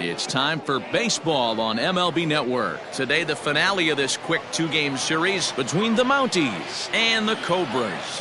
It's time for baseball on MLB Network. Today, the finale of this quick two-game series between the Mounties and the Cobras.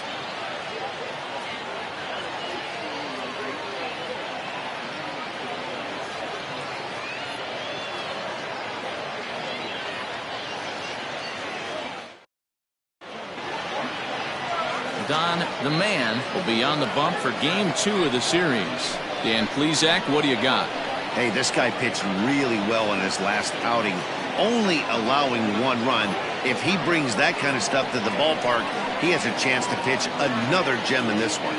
Don, the man, will be on the bump for game 2 of the series. Dan Plesac, what do you got? Hey, this guy pitched really well in his last outing, only allowing 1 run. If he brings that kind of stuff to the ballpark, he has a chance to pitch another gem in this one.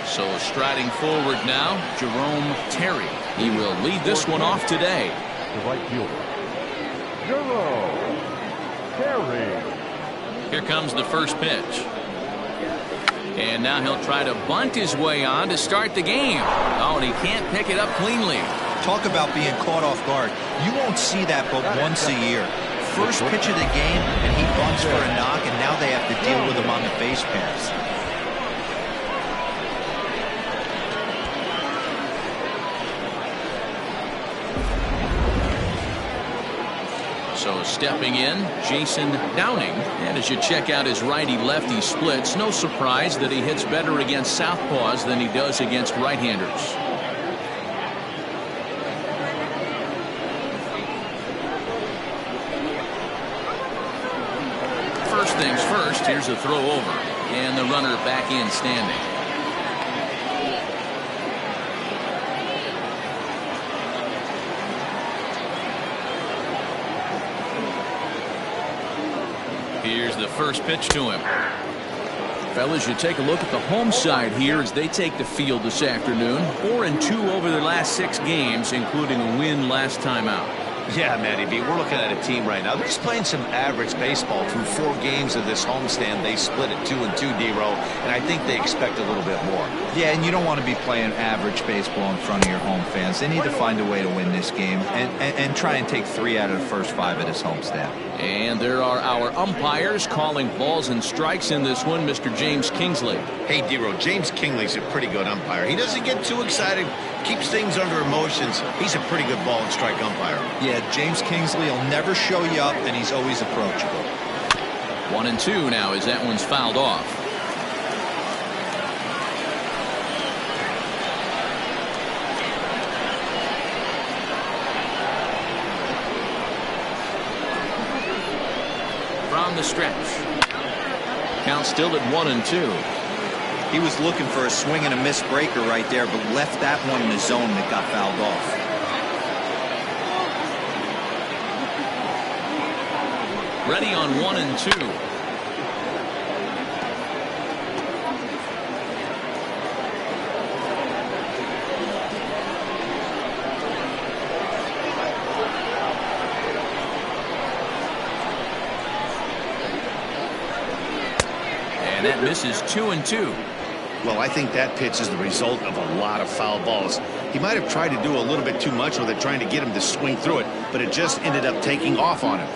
So striding forward now, Jerome Terry. He will lead this one off today. The right fielder, Jerome Terry. Here comes the first pitch. And now he'll try to bunt his way on to start the game. Oh, and he can't pick it up cleanly. Talk about being caught off guard. You won't see that but once a year. First pitch of the game, and he bunts for a knock, and now they have to deal with him on the base pass. So stepping in, Jason Downing. And as you check out his righty-lefty splits, no surprise that he hits better against southpaws than he does against right-handers. First things first, here's a throw over. And the runner back in standing. Here's the first pitch to him. Fellas, you take a look at the home side here as they take the field this afternoon. 4-2 over their last 6 games, including a win last time out. Yeah, Matty B, we're looking at a team right now. They're just playing some average baseball through 4 games of this homestand. They split it 2-2, D-Row, and I think they expect a little bit more. Yeah, and you don't want to be playing average baseball in front of your home fans. They need to find a way to win this game and try and take 3 out of the first 5 of this homestand. And there are our umpires calling balls and strikes in this one, Mr. James Kingsley. Hey, D-Row, James Kingley's a pretty good umpire. He doesn't get too excited, keeps things under emotions. He's a pretty good ball and strike umpire. Yeah, James Kingsley will never show you up, and he's always approachable. 1-2 now as that one's fouled off. From the stretch. Count still at 1-2. He was looking for a swing and a miss breaker right there, but left that one in the zone that got fouled off. Ready on 1-2. And that misses 2-2. Well, I think that pitch is the result of a lot of foul balls. He might have tried to do a little bit too much with it, trying to get him to swing through it, but it just ended up taking off on him.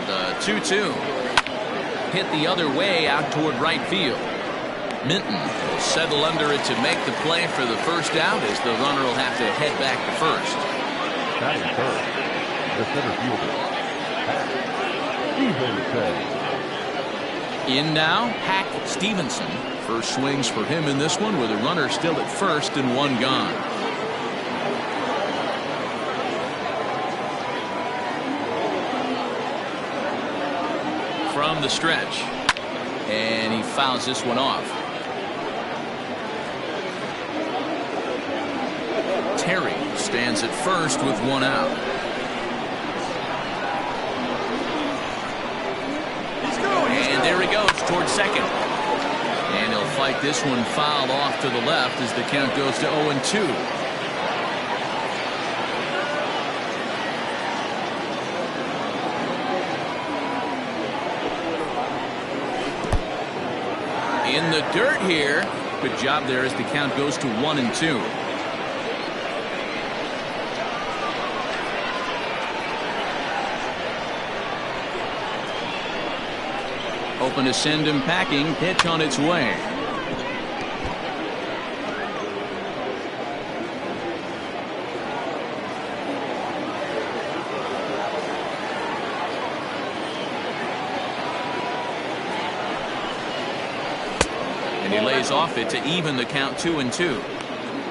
The 2-2. Hit the other way out toward right field. Minton will settle under it to make the play for the first out as the runner will have to head back to first. Batting third, the center fielder, Stevenson. In now, Hack Stevenson. First swings for him in this one with a runner still at first and 1 gone. From the stretch. And he fouls this one off. Terry stands at first with 1 out. And there he goes towards second. And he'll fight this one fouled off to the left as the count goes to 0-2. In the dirt here. Good job there as the count goes to 1-2. hoping to send him packing. Pitch on its way. And he lays off it to even the count 2-2.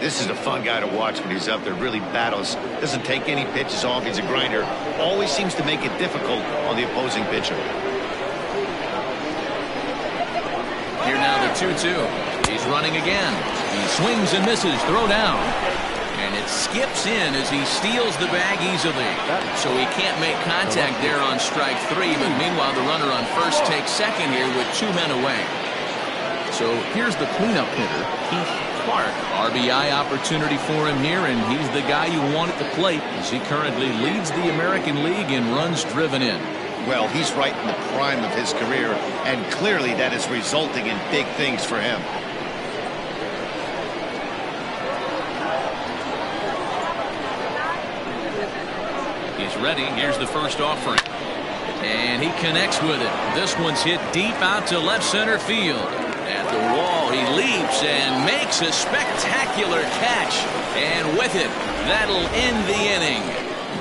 This is a fun guy to watch when he's up there. Really battles. Doesn't take any pitches off. He's a grinder. Always seems to make it difficult on the opposing pitcher. Here now the 2-2. He's running again. He swings and misses. Throw down. And it skips in as he steals the bag easily. So he can't make contact there on strike 3. But meanwhile, the runner on first takes second here with 2 men away. So here's the cleanup hitter, Keith Clark. RBI opportunity for him here, and he's the guy you want at the plate as he currently leads the American League in runs driven in. Well, he's right in the prime of his career, and clearly that is resulting in big things for him. He's ready. Here's the first offering. And he connects with it. This one's hit deep out to left center field. At the wall, he leaps and makes a spectacular catch. And with it, that'll end the inning.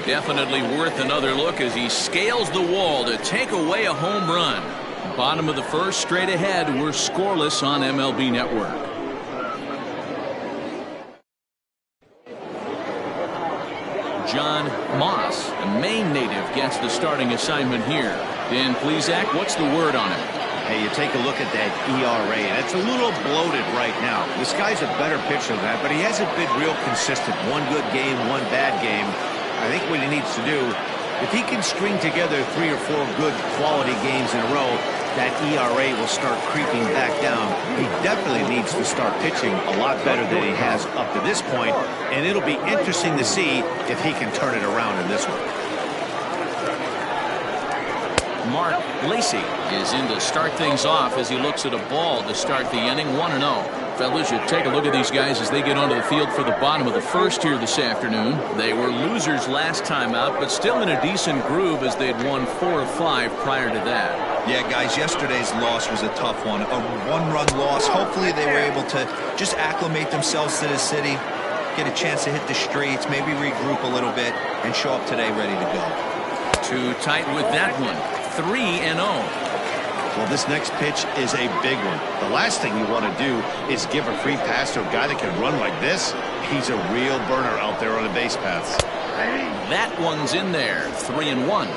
Definitely worth another look as he scales the wall to take away a home run. Bottom of the first, straight ahead. We're scoreless on MLB Network. John Moss, a Maine native, gets the starting assignment here. Dan Plesac, what's the word on him? Hey, you take a look at that ERA, and it's a little bloated right now. This guy's a better pitcher than that, but he hasn't been real consistent. One good game, one bad game. I think what he needs to do, if he can string together 3 or 4 good quality games in a row, that ERA will start creeping back down. He definitely needs to start pitching a lot better than he has up to this point, and it'll be interesting to see if he can turn it around in this one. Mark Lacey is in to start things off as he looks at a ball to start the inning. 1-0. Fellas, you take a look at these guys as they get onto the field for the bottom of the first here this afternoon. They were losers last time out, but still in a decent groove as they'd won 4 of 5 prior to that. Yeah, guys, yesterday's loss was a tough one. A one-run loss. Hopefully they were able to just acclimate themselves to the city, get a chance to hit the streets, maybe regroup a little bit, and show up today ready to go. Too tight with that one. 3-0. Well, this next pitch is a big one. The last thing you want to do is give a free pass to a guy that can run like this. He's a real burner out there on the base paths. That one's in there. 3-1.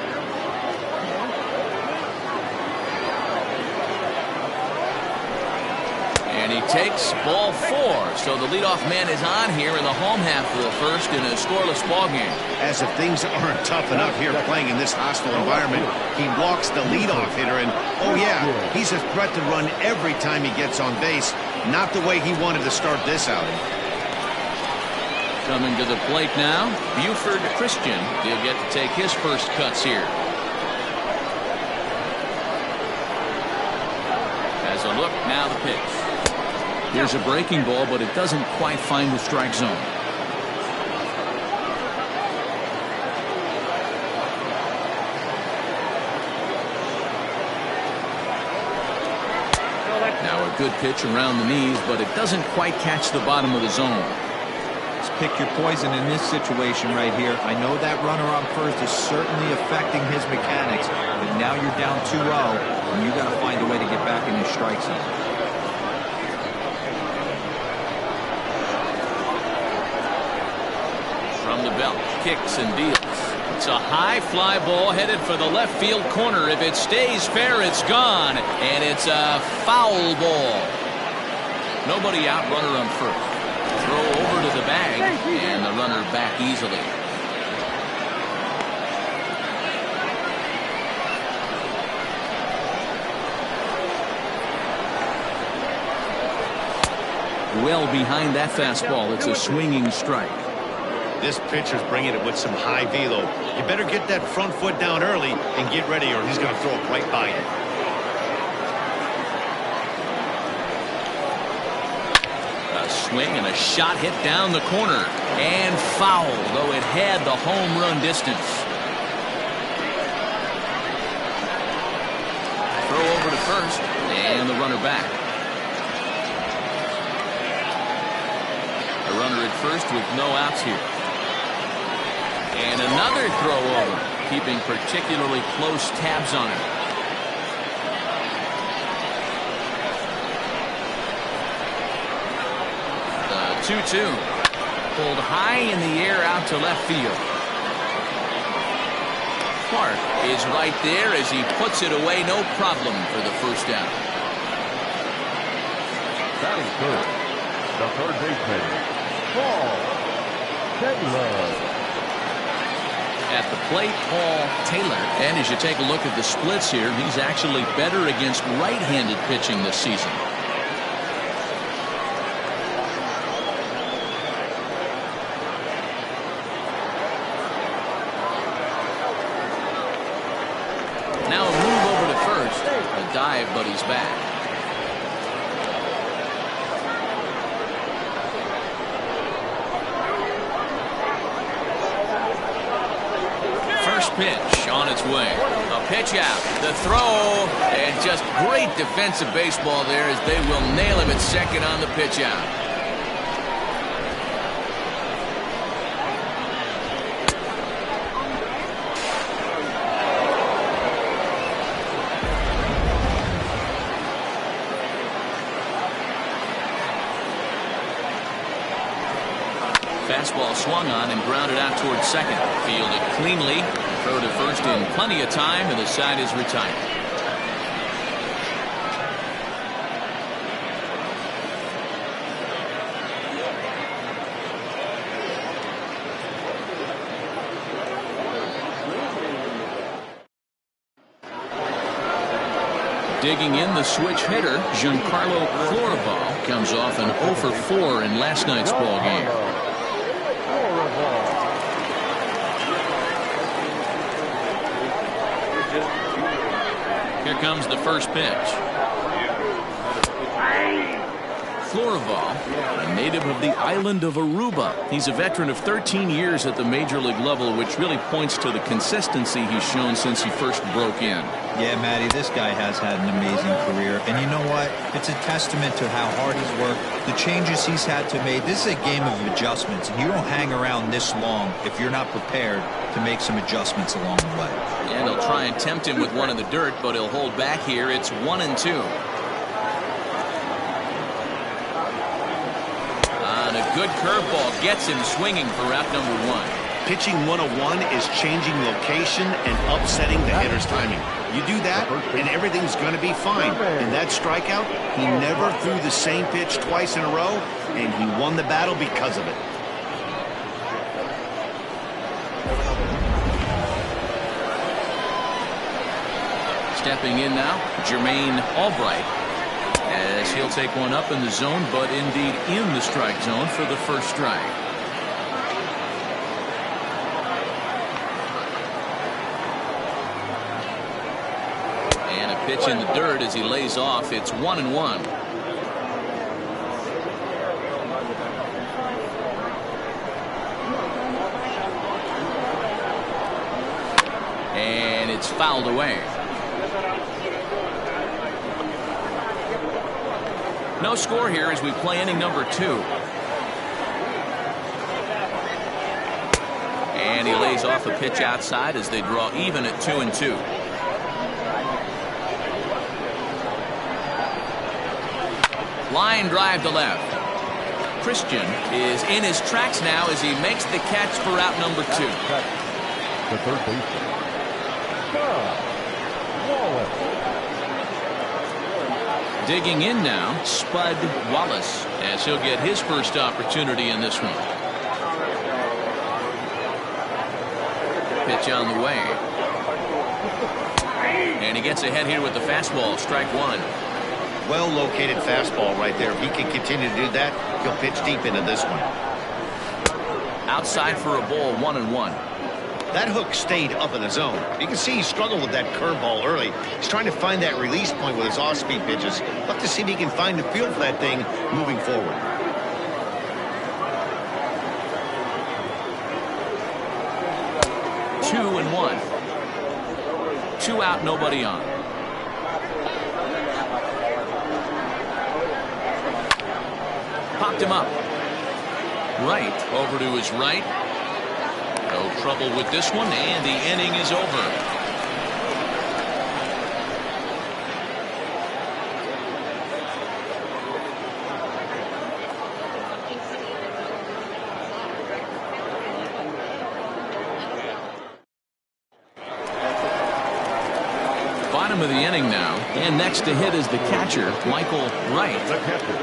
And he takes ball 4. So the leadoff man is on here in the home half of the first in a scoreless ball game. As if things aren't tough enough here playing in this hostile environment, he walks the leadoff hitter, and oh yeah, he's a threat to run every time he gets on base. Not the way he wanted to start this outing. Coming to the plate now, Buford Christian. He'll get to take his first cuts here. As a look, now the pitch. Here's a breaking ball, but it doesn't quite find the strike zone. Now a good pitch around the knees, but it doesn't quite catch the bottom of the zone. Just pick your poison in this situation right here. I know that runner on first is certainly affecting his mechanics, but now you're down 2-0, and you got to find a way to get back in your strike zone. From the belt, kicks and deals. It's a high fly ball headed for the left field corner. If it stays fair, it's gone, and it's a foul ball. Nobody out, runner on first. Throw over to the bag, and the runner back easily. Well behind that fastball, it's a swinging strike. This pitcher's bringing it with some high velo. You better get that front foot down early and get ready, or he's going to throw it right by you. A swing and a shot hit down the corner. And foul, though it had the home run distance. Throw over to first. And the runner back. A runner at first with no outs here. And another throw over, keeping particularly close tabs on it. The 2-2. Pulled high in the air out to left field. Clark is right there as he puts it away, no problem for the first down. Batting third, the third baseman, Paul Taylor. At the plate, Paul Taylor. And as you take a look at the splits here, he's actually better against right-handed pitching this season. Now a move over to first. A dive, but he's back. First pitch on its way. A pitch out. The throw. And just great defensive baseball there as they will nail him at second on the pitch out. Fastball swung on and grounded out towards second. Fielded cleanly. Throw to first in plenty of time, and the side is retired. Digging in, the switch hitter, Giancarlo Florival, comes off an 0 for 4 in last night's ball game. Here comes the first pitch. Florival, a native of the island of Aruba. He's a veteran of 13 years at the major league level, which really points to the consistency he's shown since he first broke in. Yeah, Matty, this guy has had an amazing career. And you know what? It's a testament to how hard he's worked, the changes he's had to make. This is a game of adjustments, and you don't hang around this long if you're not prepared to make some adjustments along the way. And he'll try and tempt him with one in the dirt, but he'll hold back here. It's 1-2. And a good curveball gets him swinging for route number 1. Pitching 101 is changing location and upsetting the hitter's timing. You do that, and everything's going to be fine. In that strikeout, he never threw the same pitch twice in a row, and he won the battle because of it. Stepping in now, Jermaine Albright, as he'll take one up in the zone, but indeed in the strike zone for the first strike. And a pitch in the dirt as he lays off. It's 1-1. And it's fouled away. No score here as we play inning number 2. And he lays off a pitch outside as they draw even at 2-2. Line drive to left. Christian is in his tracks now as he makes the catch for out number 2. The third baseman, Wallace. Digging in now, Spud Wallace, as he'll get his first opportunity in this one. Pitch on the way. And he gets ahead here with the fastball, strike 1. Well-located fastball right there. If he can continue to do that, he'll pitch deep into this one. Outside for a ball, 1-1. That hook stayed up in the zone. You can see he struggled with that curveball early. He's trying to find that release point with his off-speed pitches. Look to see if he can find the feel for that thing moving forward. Two and 1. 2 out, nobody on. popped him up. Right over to his right. No trouble with this one, and the inning is over. Bottom of the inning now, and next to hit is the catcher, Michael Wright. The catcher,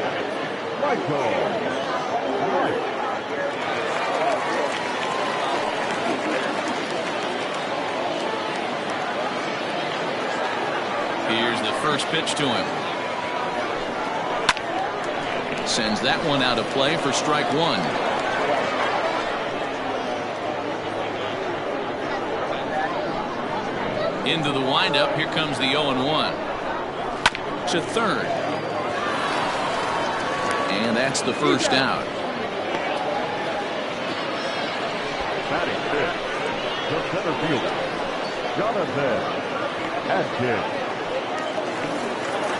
Michael Wright. Here's the first pitch to him. Sends that one out of play for strike one. Into the windup. Here comes the 0-1 to third, and that's the first out. Batting fifth, the center fielder, Jonathan Adkins.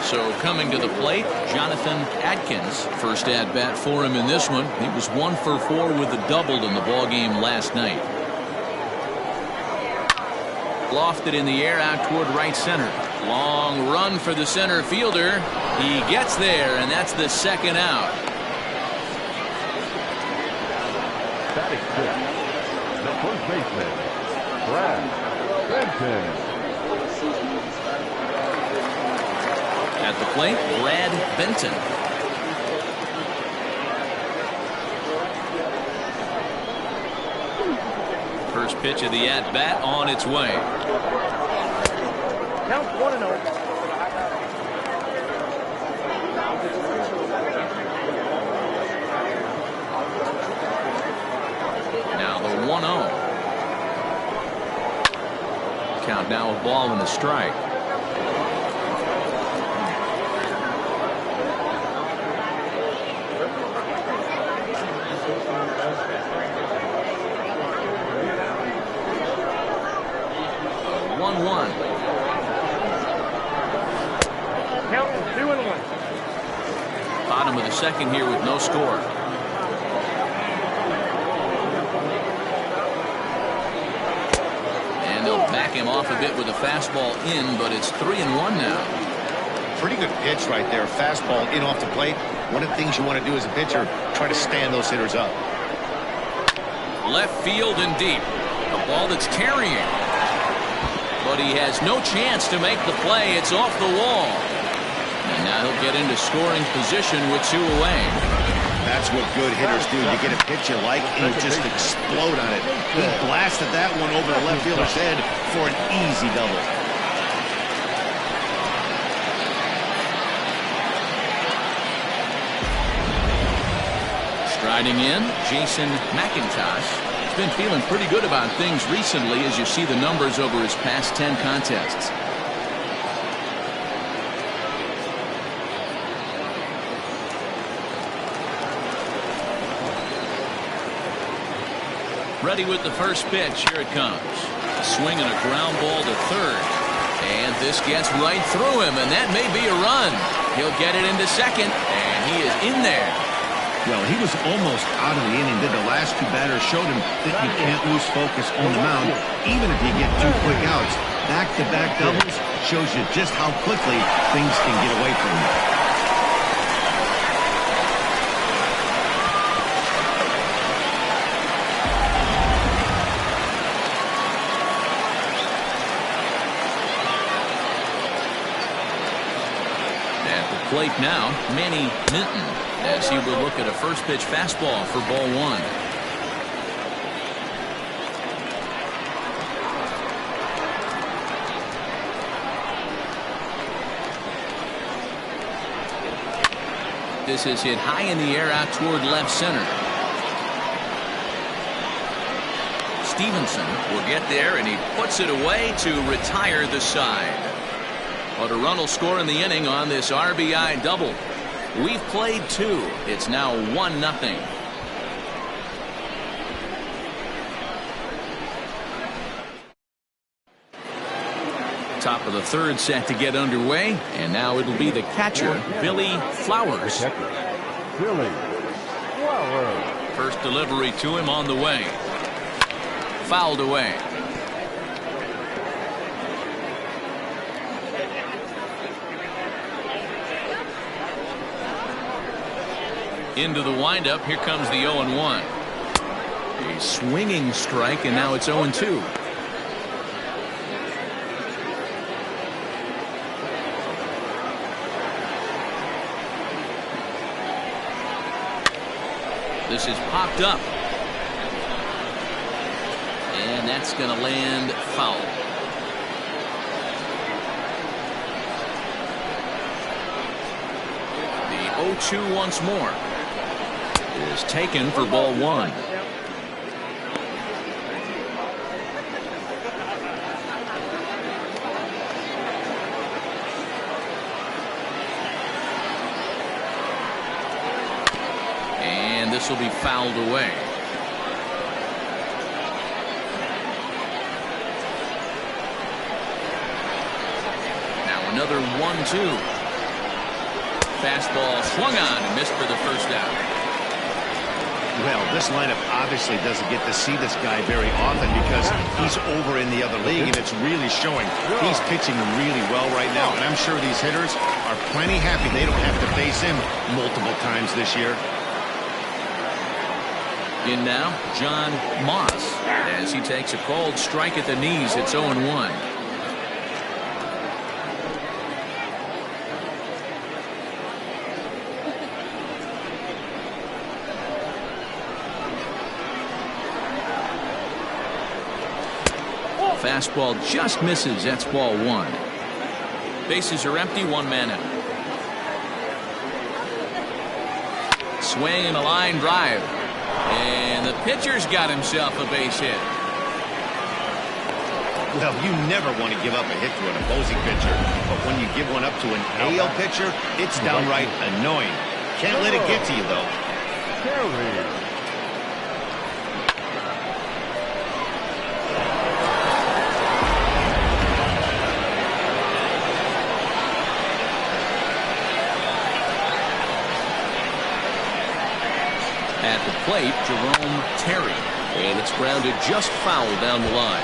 So coming to the plate, Jonathan Adkins. First at bat for him in this one. He was 1 for 4 with a double in the ball game last night. Lofted in the air out toward right center. Long run for the center fielder. He gets there, and that's the second out. Batting fifth, the first baseman, Brad Benton. At the plate, Brad Benton. First pitch of the at-bat on its way. Count 1-0. Now the 1-0. Count now a ball and a strike. Bottom of the second here with no score. And they'll back him off a bit with a fastball in, but it's 3-1 now. Pretty good pitch right there. Fastball in off the plate. One of the things you want to do as a pitcher, try to stand those hitters up. Left field and deep. A ball that's carrying. But he has no chance to make the play. It's off the wall. And now he'll get into scoring position with 2 away. That's what good hitters do. You get a pitch you like and you just explode on it. He blasted that one over the left fielder's head for an easy double. Striding in, Jason McIntosh. He's been feeling pretty good about things recently as you see the numbers over his past 10 contests. Ready with the first pitch. Here it comes. A swing and a ground ball to third. And this gets right through him, and that may be a run. He'll get it into second, and he is in there. Well, he was almost out of the inning. Did the last 2 batters showed him that you can't lose focus on the mound, even if you get 2 quick outs. Back-to-back doubles shows you just how quickly things can get away from you. Plate now, Manny Minton, as he will look at a first pitch fastball for ball 1. This is hit high in the air out toward left center. Stevenson will get there, and he puts it away to retire the side. But a run will score in the inning on this RBI double. We've played 2. It's now 1-0. Top of the third set to get underway, and now it'll be the catcher, Billy Flowers. Billy Flowers. First delivery to him on the way. Fouled away. Into the windup. Here comes the 0-1. A swinging strike, and now it's 0-2. This is popped up. And that's going to land foul. The 0-2 once more is taken for ball one. And this will be fouled away. Now another 1-2. Fastball swung on and missed for the first out. Well, this lineup obviously doesn't get to see this guy very often because he's over in the other league, and it's really showing. He's pitching really well right now, and I'm sure these hitters are plenty happy they don't have to face him multiple times this year. In now, John Moss, as he takes a called strike at the knees. It's 0-1. Fastball just misses. That's ball one. Bases are empty. One man out. Swing and a line drive. And the pitcher's got himself a base hit. Well, you never want to give up a hit to an opposing pitcher, but when you give one up to an AL pitcher, it's downright annoying. Can't let it get to you, though. Carry. At the plate, Jerome Terry, and it's grounded just foul down the line.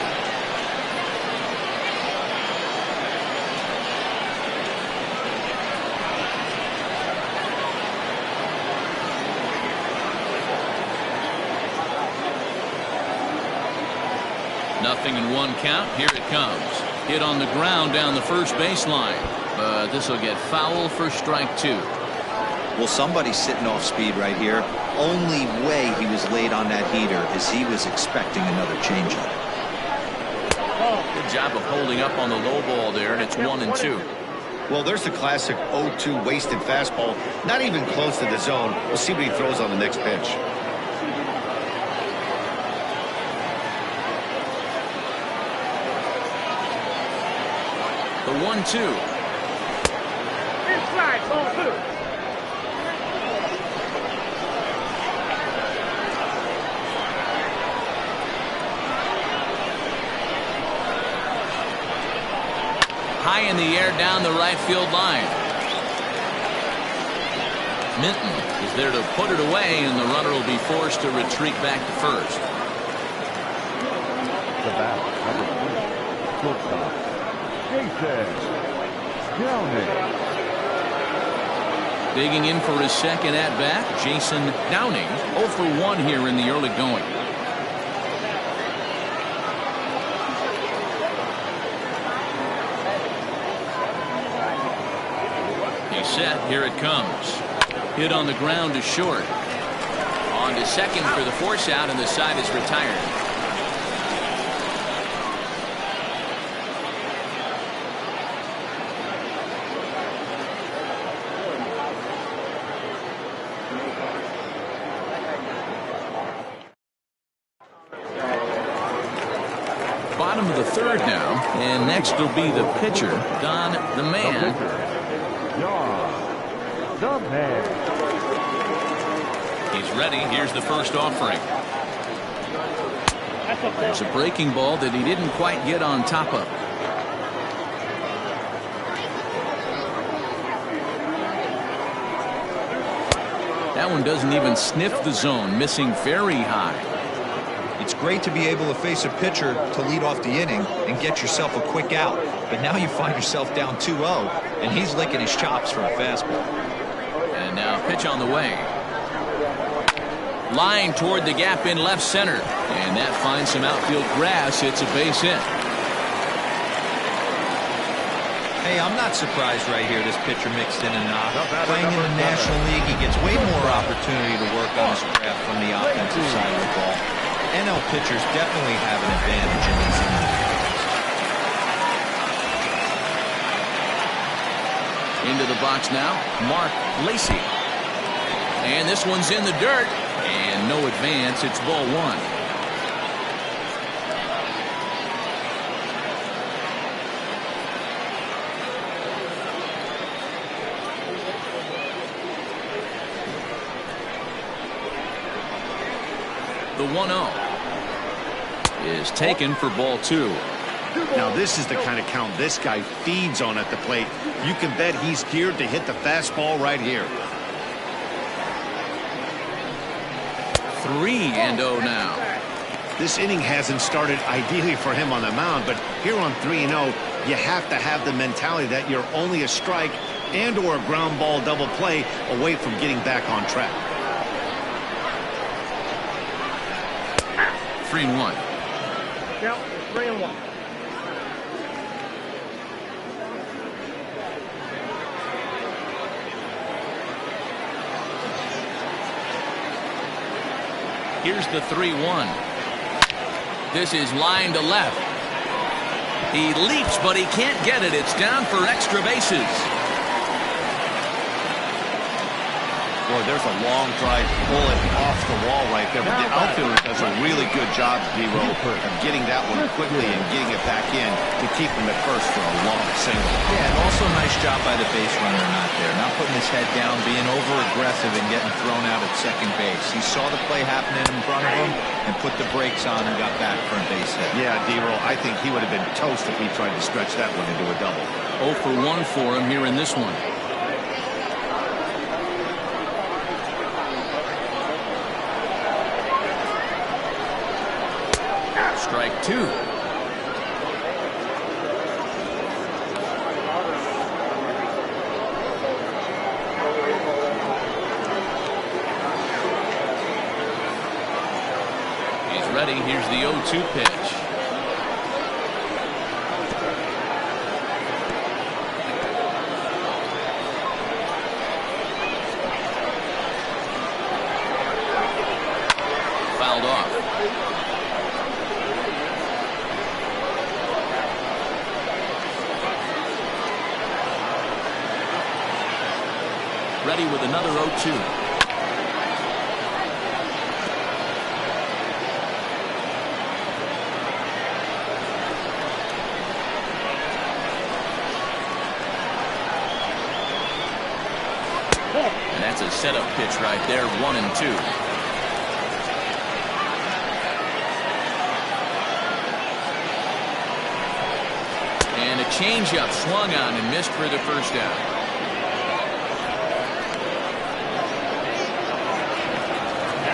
Nothing in one count. Here it comes. Hit on the ground down the first baseline, but this will get foul for strike two. Well, somebody's sitting off speed right here. Only way he was late on that heater is he was expecting another changeup. Good job of holding up on the low ball there, and it's 1-2. Well, there's the classic 0-2 wasted fastball. Not even close to the zone. We'll see what he throws on the next pitch. The 1-2. Inside, ball two. High in the air down the right field line. Minton is there to put it away, and the runner will be forced to retreat back to first. The bat, number 3, shortstop, Jason Downing. Digging in for his second at bat, Jason Downing, 0 for 1 here in the early going. Set. Here it comes. Hit on the ground to short. On to second for the force out, and the side is retired. Bottom of the third now, and next will be the pitcher, Don the Man. The Man. He's ready. Here's the first offering. There's a breaking ball that he didn't quite get on top of. That one doesn't even sniff the zone, missing very high. It's great to be able to face a pitcher to lead off the inning and get yourself a quick out. But now you find yourself down 2-0, and he's licking his chops for a fastball. And now pitch on the way. Line toward the gap in left center. And that finds some outfield grass. It's a base hit. Hey, I'm not surprised right here this pitcher mixed in and out. Playing in the National League, he gets way more opportunity to work on his craft from the offensive side of the ball. NL pitchers definitely have an advantage in these innings. Into the box now, Mark Lacy. And this one's in the dirt. And no advance. It's ball one. The 1-0 is taken for ball two. Now this is the kind of count this guy feeds on at the plate. You can bet he's geared to hit the fastball right here. 3-0 now. This inning hasn't started ideally for him on the mound, but here on 3-0, you have to have the mentality that you're only a strike and or a ground ball double play away from getting back on track. 3-1. Count 3-1. Here's the 3-1. This is line to left. He leaps, but he can't get it. It's down for extra bases. Boy, there's a long drive bullet off the wall right there, but the outfielder does a really good job, D-Roll, of getting that one quickly and getting it back in to keep him at first for a long single. Yeah, and also a nice job by the base runner not there. Not putting his head down, being over-aggressive and getting thrown out at second base. He saw the play happening in front of him and put the brakes on and got back for a base hit. Yeah, D-Roll, I think he would have been toast if he tried to stretch that one into a double. 0 for 1 for him here in this one. Strike two. He's ready. Here's the 0-2 pitch. Fouled off. Ready with another 0-2. And that's a setup pitch right there, 1-2. And a changeup swung on and missed for the first out.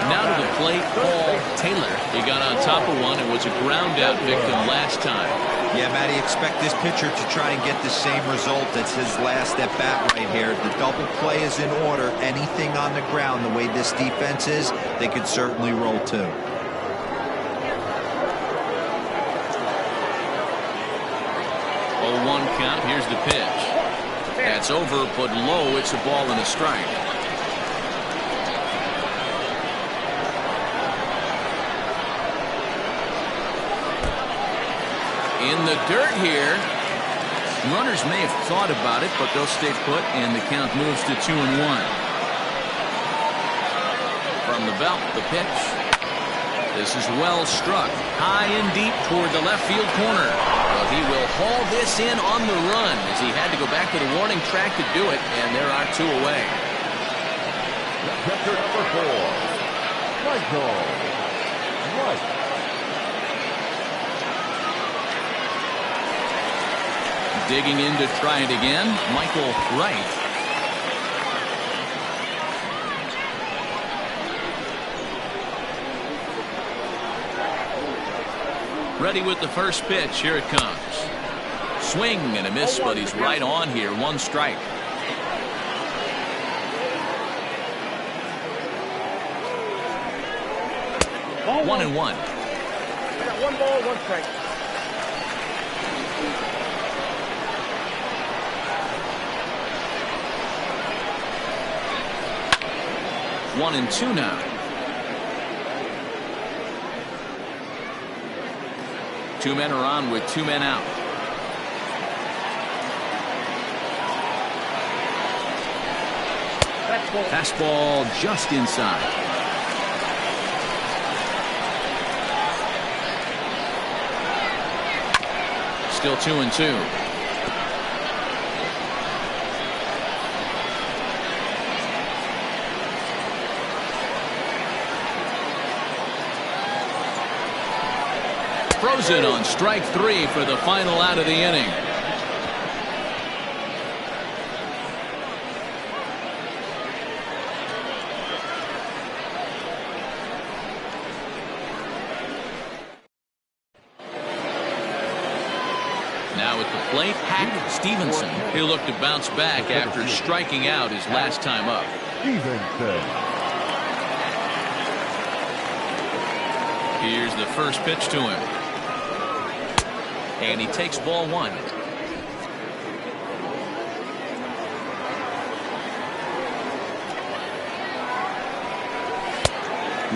Now to the plate, Paul Taylor. He got on top of one and was a ground out victim last time. Yeah, Matty, expect this pitcher to try and get the same result. That's his last at bat right here. The double play is in order. Anything on the ground, the way this defense is, they could certainly roll too. 0-1 count. Here's the pitch. That's over, but low. It's a ball and a strike. In the dirt here. Runners may have thought about it, but they'll stay put, and the count moves to 2-1. From the belt, the pitch. This is well struck. High and deep toward the left field corner. But he will haul this in on the run as he had to go back to the warning track to do it, and there are two away. Catcher number 4, Michael Wright. Digging in to try it again, Michael Wright. Ready with the first pitch. Here it comes. Swing and a miss, but he's right on here. One strike. Ball 1-1. We got one ball, one strike. One and two now. Two men are on with two men out. Fastball just inside. Still 2-2. Frozen on strike three for the final out of the inning. Now at the plate, Hack Stevenson. He'll look to bounce back after striking out his last time up. Stevenson. Here's the first pitch to him. And he takes ball one.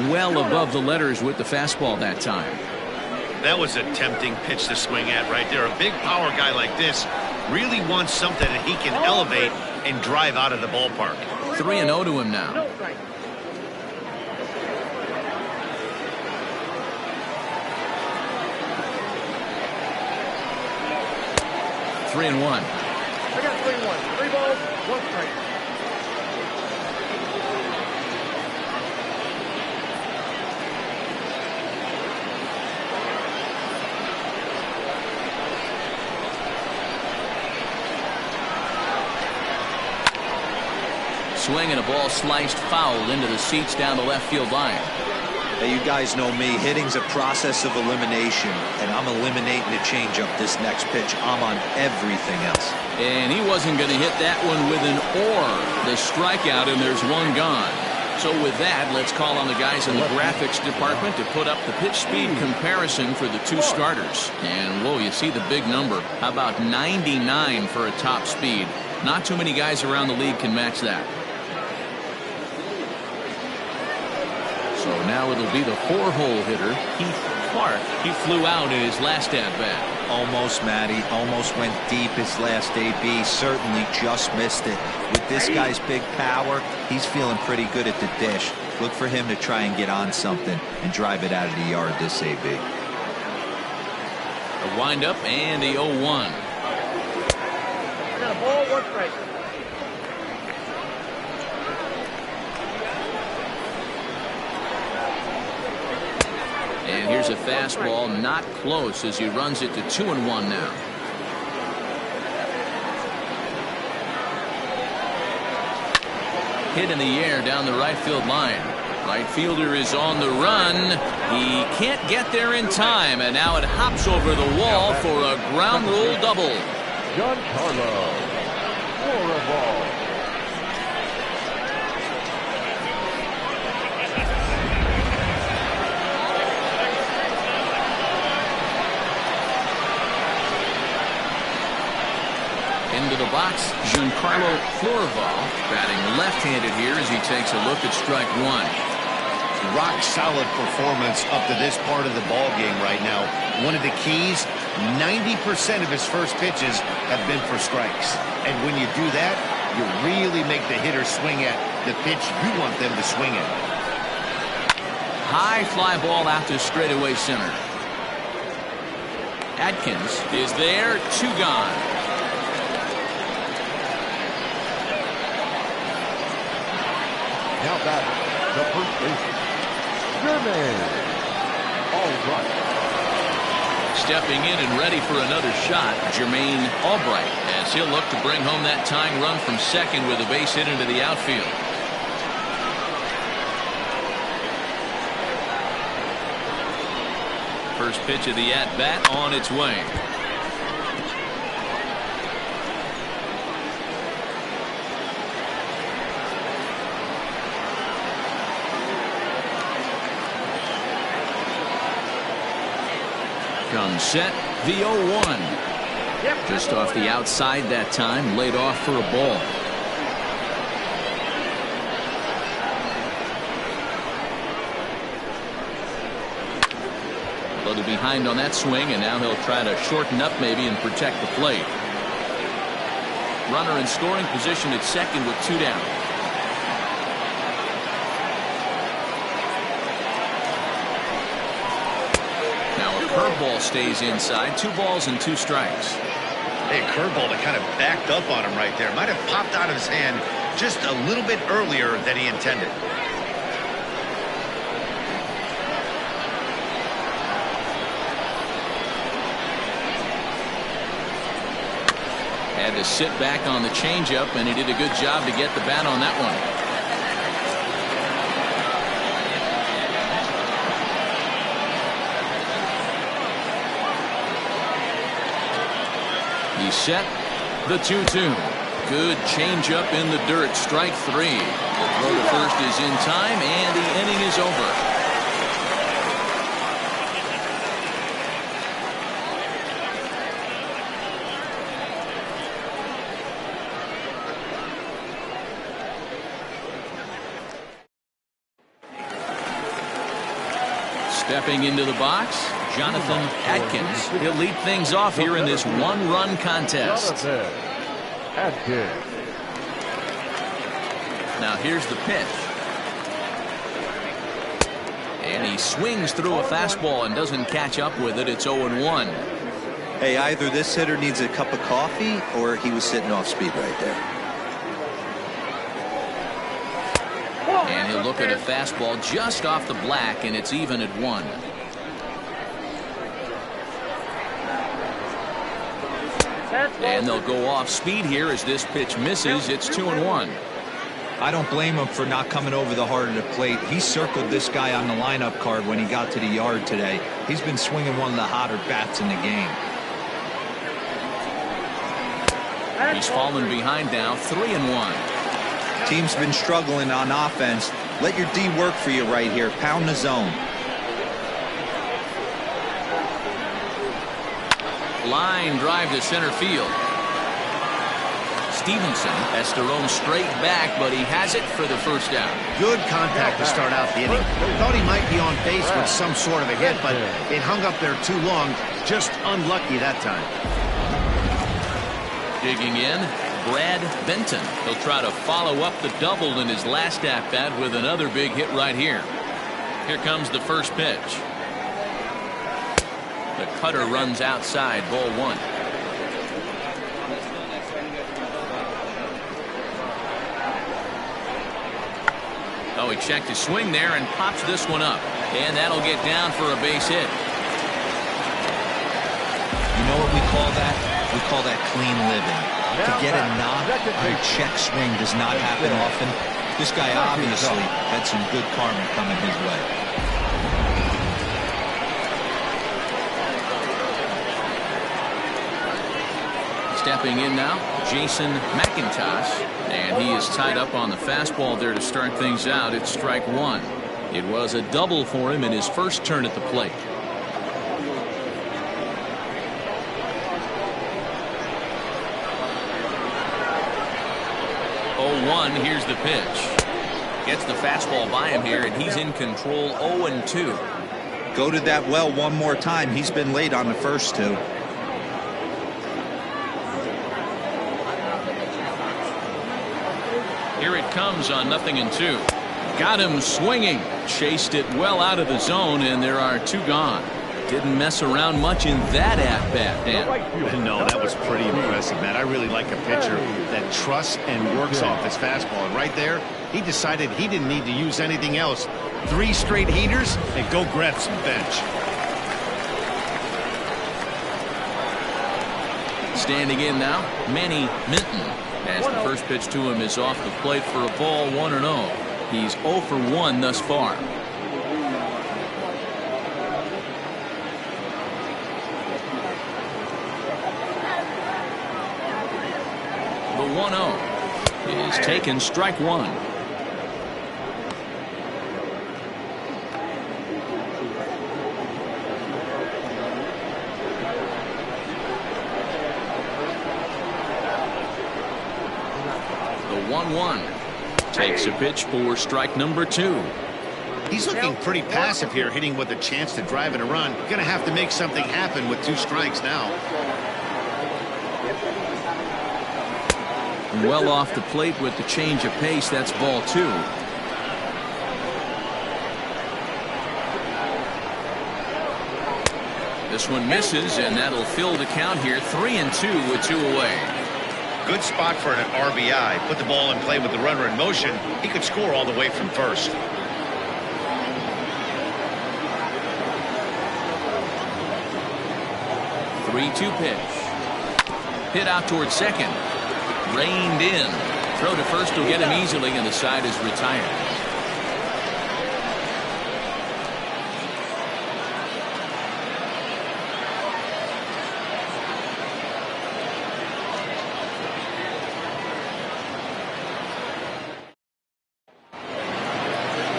Well above the letters with the fastball that time. That was a tempting pitch to swing at right there. A big power guy like this really wants something that he can elevate and drive out of the ballpark. 3-0 to him now. No strike. 3-1. I got 3-1. 3 balls, 1 strike. Swing and a ball sliced foul into the seats down the left field line. Hey, you guys know me. Hitting's a process of elimination, and I'm eliminating the changeup this next pitch. I'm on everything else. And he wasn't going to hit that one with an or. The strikeout, and there's one gone. So with that, let's call on the guys in the graphics department to put up the pitch speed comparison for the two starters. And whoa, you see the big number. How about 99 for a top speed? Not too many guys around the league can match that. So now it'll be the 4-hole hitter, Heath Clark. He flew out in his last at-bat. Almost, Matty. Almost went deep his last AB. Certainly just missed it. With this guy's big power, he's feeling pretty good at the dish. Look for him to try and get on something and drive it out of the yard this AB. A windup and a 0-1. I got a ball, 1 strike. And here's a fastball not close as he runs it to 2-1 now. Hit in the air down the right field line. Right fielder is on the run. He can't get there in time, and now it hops over the wall for a ground rule double. Giancarlo Floribal. Into the box, Giancarlo Floribal, batting left-handed here as he takes a look at strike one. Rock solid performance up to this part of the ball game right now. One of the keys, 90% of his first pitches have been for strikes. And when you do that, you really make the hitter swing at the pitch you want them to swing at. High fly ball out to straightaway center. Atkins is there, 2 gone. Now back, the first baseman, Jermaine. All right. Stepping in and ready for another shot, Jermaine Albright, as he'll look to bring home that tying run from second with a base hit into the outfield. First pitch of the at-bat on its way. Comes set, the 0-1. Just off the outside that time, laid off for a ball. A little behind on that swing, and now he'll try to shorten up maybe and protect the plate. Runner in scoring position at second with 2 down. Curveball stays inside. 2 balls and 2 strikes. Hey, curveball that kind of backed up on him right there. Might have popped out of his hand just a little bit earlier than he intended. Had to sit back on the changeup, and he did a good job to get the bat on that one. He's set, the 2-2. Good changeup in the dirt, strike 3. The throw to first is in time, and the inning is over. Stepping into the box, Jonathan Atkins. He'll lead things off here in this 1-run contest. Atkins. Now here's the pitch. And he swings through a fastball and doesn't catch up with it. It's 0-1. Hey, either this hitter needs a cup of coffee or he was sitting off speed right there. And he'll look at a fastball just off the black, and it's even at 1. And they'll go off speed here as this pitch misses. It's 2-1. I don't blame him for not coming over the heart of the plate. He circled this guy on the lineup card when he got to the yard today. He's been swinging one of the hotter bats in the game. He's fallen behind now, 3-1. Team's been struggling on offense. Let your D work for you right here. Pound the zone. Line drive to center field. Stevenson has to roam straight back, but he has it for the first out. Good contact to start out the inning. Thought he might be on base with some sort of a hit, but it hung up there too long. Just unlucky that time. Digging in, Brad Benton. He'll try to follow up the double in his last at-bat with another big hit right here. Here comes the first pitch. The cutter runs outside, ball 1. Oh, he checked his swing there and pops this one up. And that'll get down for a base hit. You know what we call that? We call that clean living. To get a knock on a check swing does not happen often. This guy obviously had some good karma coming his way. Stepping in now, Jason McIntosh, and he is tied up on the fastball there to start things out. It's strike 1. It was a double for him in his first turn at the plate. Here's the pitch. Gets the fastball by him here, and he's in control. 0-2. Go to that well one more time. He's been late on the first 2. Here it comes on 0-2. Got him swinging. Chased it well out of the zone, and there are 2 gone. Didn't mess around much in that at-bat, Dan. No, that was pretty impressive, man. I really like a pitcher that trusts and works off his fastball. And right there, he decided he didn't need to use anything else. 3 straight heaters and go grab some bench. Standing in now, Manny Minton. As the first pitch to him is off the plate for a ball, 1-0. He's 0 for 1 thus far. 1-0 is taken, strike one. The 1-1 takes a pitch for strike number two. He's looking pretty passive here, hitting with a chance to drive in a run. Going to have to make something happen with 2 strikes now. Well off the plate with the change of pace. That's ball 2. This one misses, and that'll fill the count here. 3-2 with 2 away. Good spot for an RBI. Put the ball in play with the runner in motion. He could score all the way from first. 3-2 pitch. Hit out towards second. Reined in. Throw to first will get him easily, and the side is retired.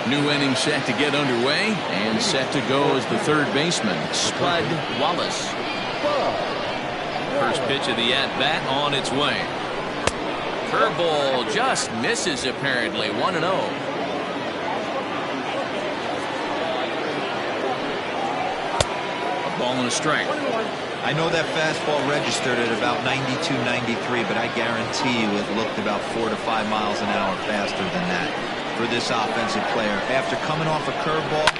New inning set to get underway, and set to go as the third baseman, Spud Wallace. First pitch of the at-bat on its way. Curveball just misses, apparently. 1-0. A ball and a strike. I know that fastball registered at about 92, 93, but I guarantee you it looked about 4 to 5 miles an hour faster than that for this offensive player. After coming off a curveball,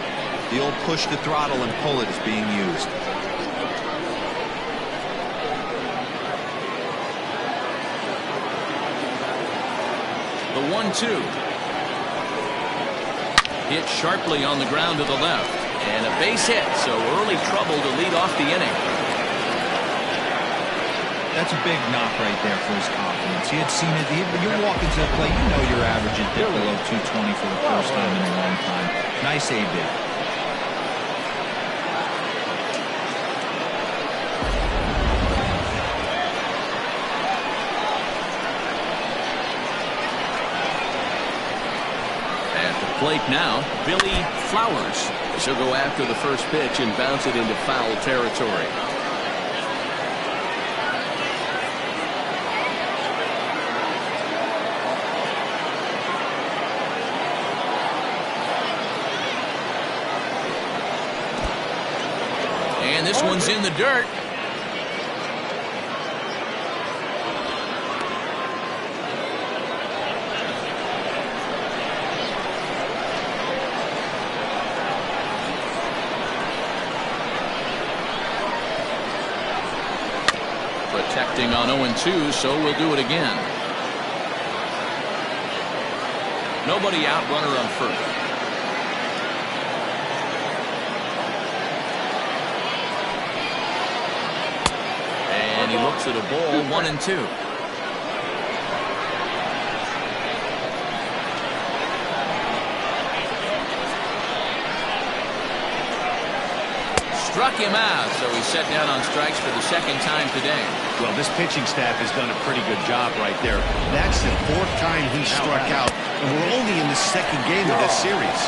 the old push the throttle and pull it is being used. The 1-2. Hit sharply on the ground to the left. And a base hit, so early trouble to lead off the inning. That's a big knock right there for his confidence. He had seen it. You're walking to the plate. You know your average is dipped below 220 for the first time in a long time. Nice AB. Plate now, Billy Flowers. She'll go after the first pitch and bounce it into foul territory. And this one's in the dirt. Protecting on 0-2, so we'll do it again. Nobody out, runner on first. And he looks at a ball, 1-2. Struck him out, so he's set down on strikes for the second time today. Well, this pitching staff has done a pretty good job right there. That's the 4th time he struck out, and we're only in the 2nd game of this series.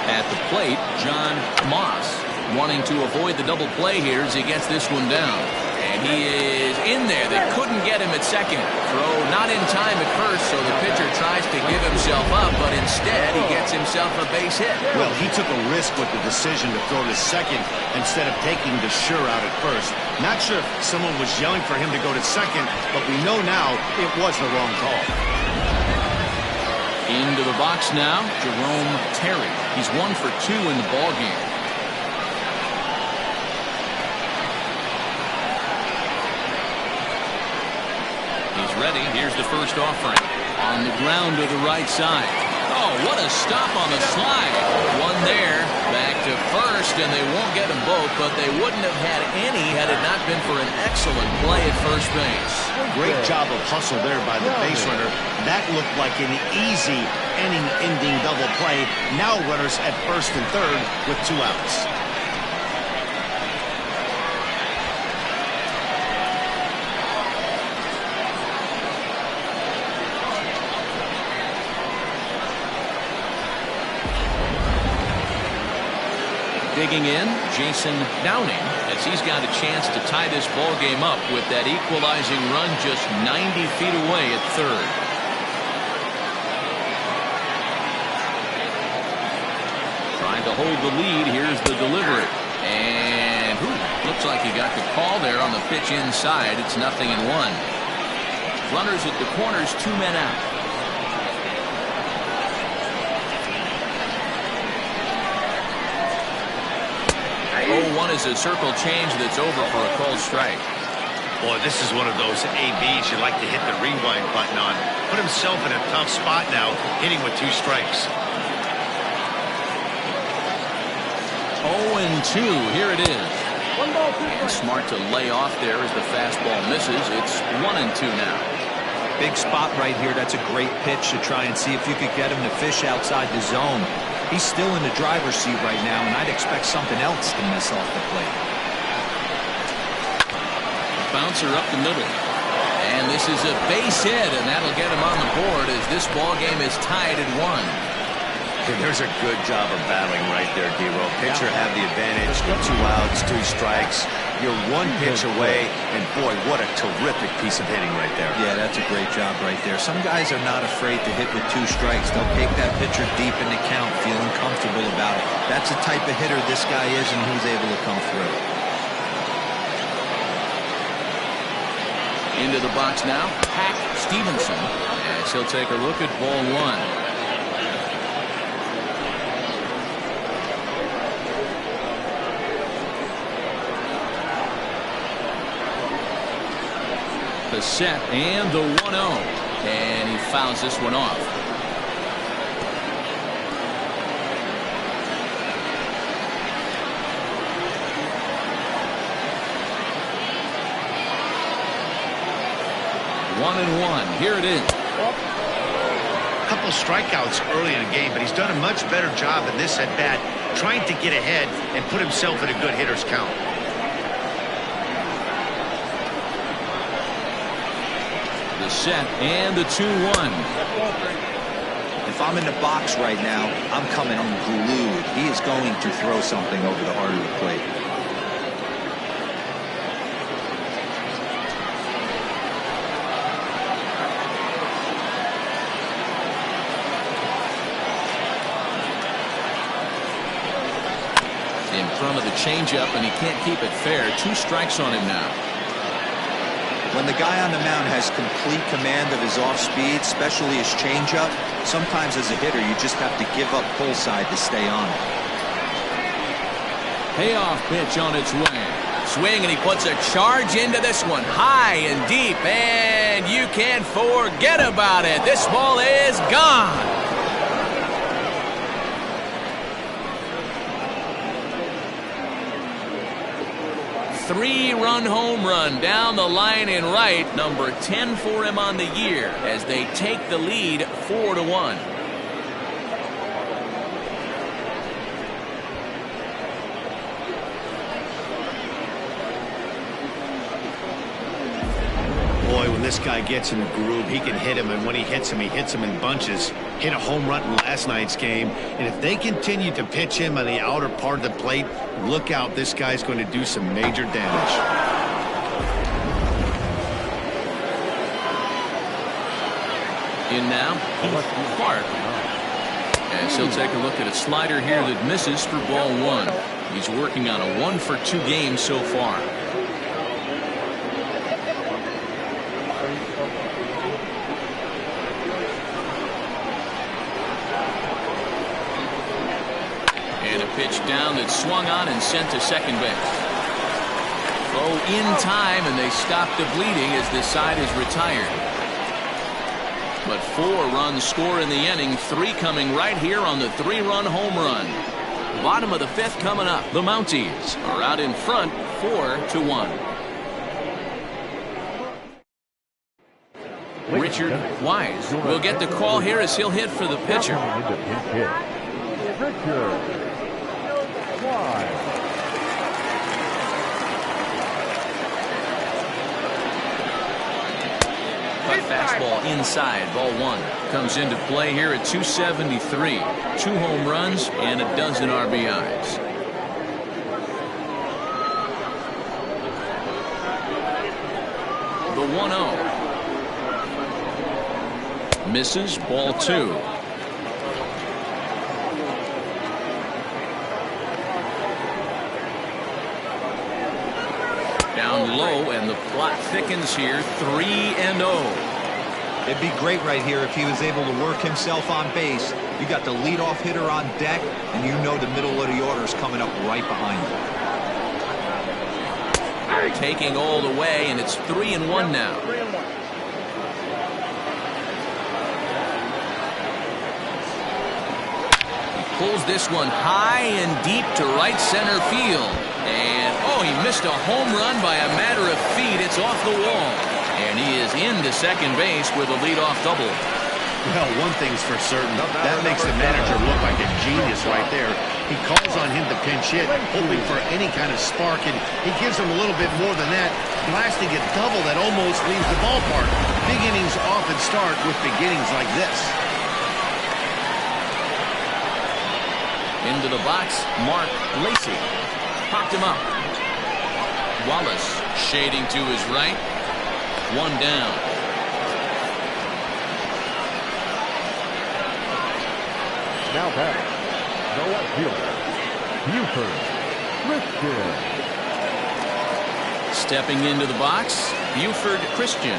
At the plate, John Moss wanting to avoid the double play here as he gets this one down. And he is in there. They couldn't get him at second. Throw not in time at first, so the pitcher tries to give himself up, but instead he gets himself a base hit. Well, he took a risk with the decision to throw to second instead of taking the sure out at first. Not sure if someone was yelling for him to go to second, but we know now it was the wrong call. Into the box now, Jerome Terry. He's 1 for 2 in the ballgame. Ready. Here's the first offering. On the ground to the right side. Oh, what a stop on the slide. One there. Back to first. first, and they won't get them both, but they wouldn't have had any had it not been for an excellent play at first base. Great job of hustle there by the base runner. That looked like an easy inning-ending double play. Now runners at first and third with 2 outs. Digging in, Jason Downing, as he's got a chance to tie this ball game up with that equalizing run just 90 feet away at third. Trying to hold the lead. Here's the delivery. And looks like he got the call there on the pitch inside. It's 0-1. Runners at the corners, 2 men out. 0-1 is a circle change that's over for a called strike. Boy, this is one of those ABs you like to hit the rewind button on. Put himself in a tough spot now, hitting with 2 strikes. 0-2, here it is. And smart to lay off there as the fastball misses. It's 1-2 now. Big spot right here. That's a great pitch to try and see if you could get him to fish outside the zone. He's still in the driver's seat right now, and I'd expect something else to miss off the plate. Bouncer up the middle. And this is a base hit, and that'll get him on the board as this ball game is tied at 1. There's a good job of battling right there, D-Roll. Pitcher have the advantage with 2 outs, 2 strikes. You're 1 pitch away, and boy, what a terrific piece of hitting right there. Yeah, that's a great job right there. Some guys are not afraid to hit with 2 strikes. They'll take that pitcher deep in the count, feeling comfortable about it. That's the type of hitter this guy is, and who's able to come through. Into the box now, Hack Stevenson, as he'll take a look at ball 1. The set and the 1-0, and he fouls this one off. One and one. Here it is. A couple of strikeouts early in the game, but he's done a much better job in this at bat, trying to get ahead and put himself in a good hitter's count. The set and the 2-1. If I'm in the box right now, I'm coming unglued. He is going to throw something over the heart of the plate. In front of the changeup, and he can't keep it fair. 2 strikes on him now. When the guy on the mound has complete command of his off speed, especially his changeup, sometimes as a hitter you just have to give up pull side to stay on it. Payoff pitch on its way. Swing, and he puts a charge into this one. High and deep, and you can't forget about it. This ball is gone. Three-run home run down the line in right, number 10 for him on the year, as they take the lead 4-1. Boy, when this guy gets in the groove, he can hit him, and when he hits him in bunches. Hit a home run in last night's game, and if they continue to pitch him on the outer part of the plate, look out, this guy's going to do some major damage. In now, Clark. As he'll take a look at a slider here that misses for ball 1. He's working on a 1-for-2 game so far. And a pitch down that's swung on and sent to second base. Throw in time, and they stop the bleeding as this side is retired. But 4 runs score in the inning, 3 coming right here on the 3-run home run. Bottom of the fifth coming up. The Mounties are out in front 4-1. Richard Wise will get the call here as he'll hit for the pitcher. Richard Wise. Cut fastball inside, ball one. Comes into play here at 273. 2 home runs and a dozen RBIs. The 1-0. Misses, ball 2. Down low, and the plot thickens here. 3-0. It'd be great right here if he was able to work himself on base. You got the leadoff hitter on deck, and you know the middle of the order is coming up right behind him. Taking all the way, and it's 3-1 now. Pulls this one high and deep to right center field. And, oh, he missed a home run by a matter of feet. It's off the wall. And he is into second base with a leadoff double. Well, one thing's for certain. That makes the manager look like a genius right there. He calls on him to pinch hit, hoping for any kind of spark, and he gives him a little bit more than that, blasting a double that almost leaves the ballpark. Big innings often start with beginnings like this. Into the box, Mark Lacy. Popped him up. Wallace shading to his right. 1 down. Now batting, the left fielder, Buford Christian. Stepping into the box, Buford Christian.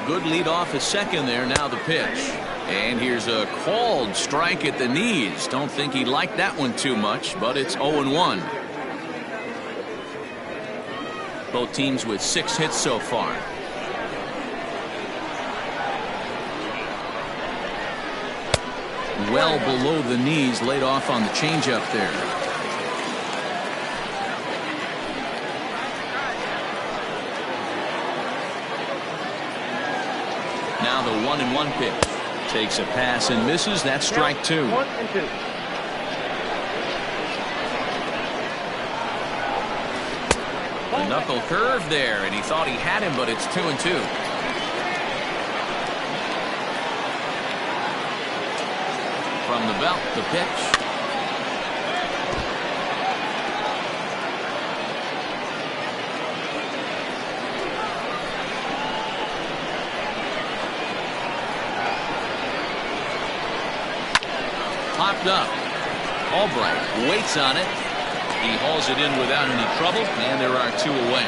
Good lead off at second there. Now the pitch. And here's a called strike at the knees. Don't think he liked that one too much, but it's 0-1. Both teams with 6 hits so far. Well below the knees, laid off on the changeup there. Now the 1-1 pitch. Takes a pass and misses. That's strike 2. 1-2. The knuckle curve there, and he thought he had him, but it's 2-2. From the belt, the pitch. Popped up. Albright waits on it. He hauls it in without any trouble, and there are 2 away.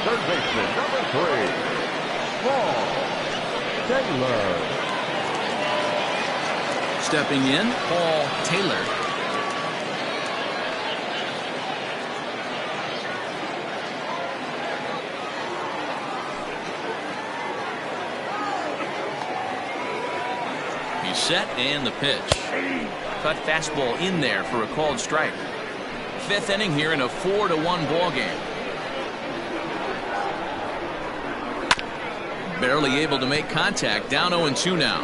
Third baseman, number 3, Paul Taylor. Stepping in, Paul Taylor. He's set, and the pitch. Cut fastball in there for a called strike. 5th inning here in a 4-1 ball game. Barely able to make contact. Down 0-2 now.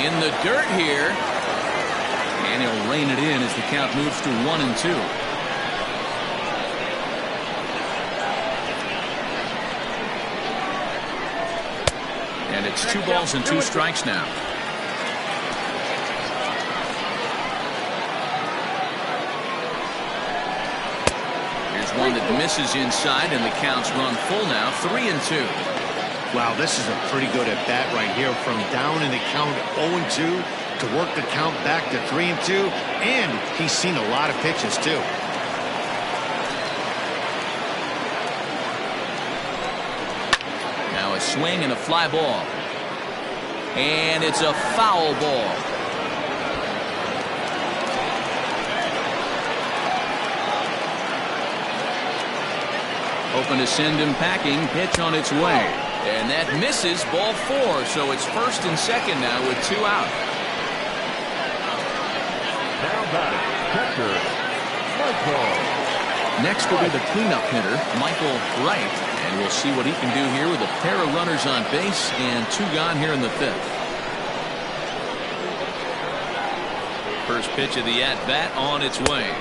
In the dirt here. And he'll rein it in as the count moves to 1-2. And it's 2 balls and 2 strikes now. Here's one that misses inside, and the count's run full now. 3-2. Wow, this is a pretty good at bat right here. From down in the count 0-2 to work the count back to 3-2, and he's seen a lot of pitches too. Now a a swing and a fly ball. And it's a foul ball. Hoping to send him packing. Pitch on its way. And that misses, ball 4. So it's first and second now with 2 out. Now batting, catcher, Michael. Next will be the cleanup hitter, Michael Wright. And we'll see what he can do here with a pair of runners on base and 2 gone here in the 5th. First pitch of the at-bat on its way.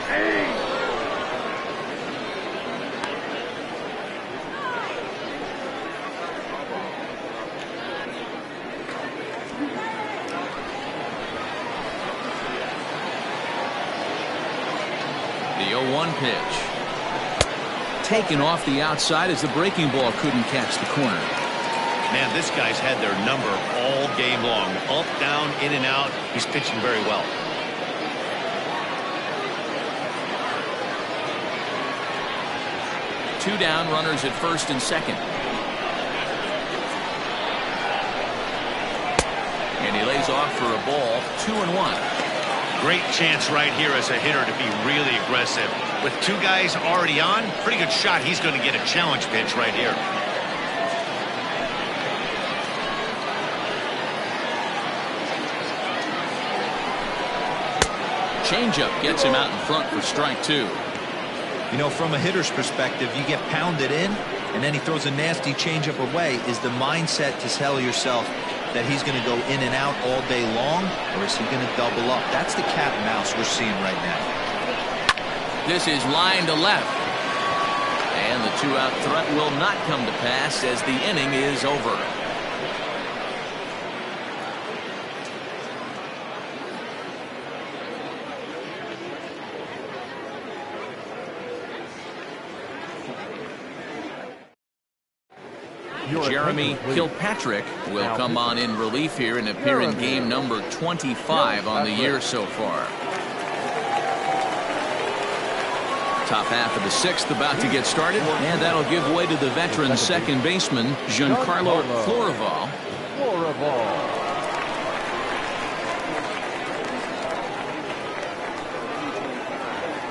The 0-1 pitch. Taken off the outside as the breaking ball couldn't catch the corner. Man, this guy's had their number all game long. Up, down, in and out. He's pitching very well. Two down, runners at first and second. And he lays off for a ball, 2-1. Great chance right here as a hitter to be really aggressive. With 2 guys already on, pretty good shot. He's going to get a challenge pitch right here. Changeup gets him out in front for strike 2. You know, from a hitter's perspective, you get pounded in, and then he throws a nasty changeup away. Is the mindset to tell yourself that he's going to go in and out all day long, or is he going to double up? That's the cat and mouse we're seeing right now. This is line to left. And the 2-out threat will not come to pass as the inning is over. Jeremy Kilpatrick will come on in relief here and appear in game number 25 on the year so far. Top half of the 6th about to get started, and that'll give way to the veteran second baseman Giancarlo Florival.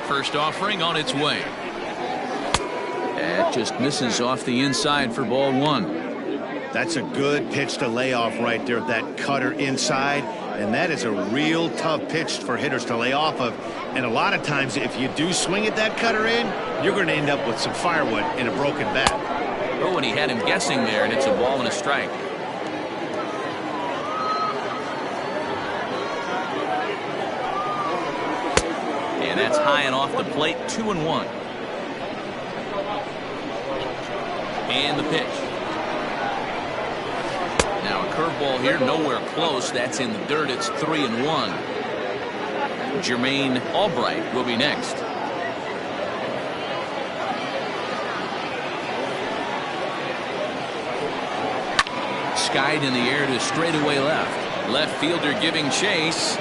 First offering on its way. It just misses off the inside for ball 1. That's a good pitch to lay off right there, that cutter inside. And that is a real tough pitch for hitters to lay off of. And a lot of times, if you do swing at that cutter in, you're going to end up with some firewood and a broken bat. Oh, and he had him guessing there, and it's a ball and a strike. And that's high and off the plate, 2-1. And the pitch. Now a curveball here, nowhere close. That's in the dirt. It's 3-1. Jermaine Albright will be next. Skied in the air to straightaway left. Left fielder giving chase.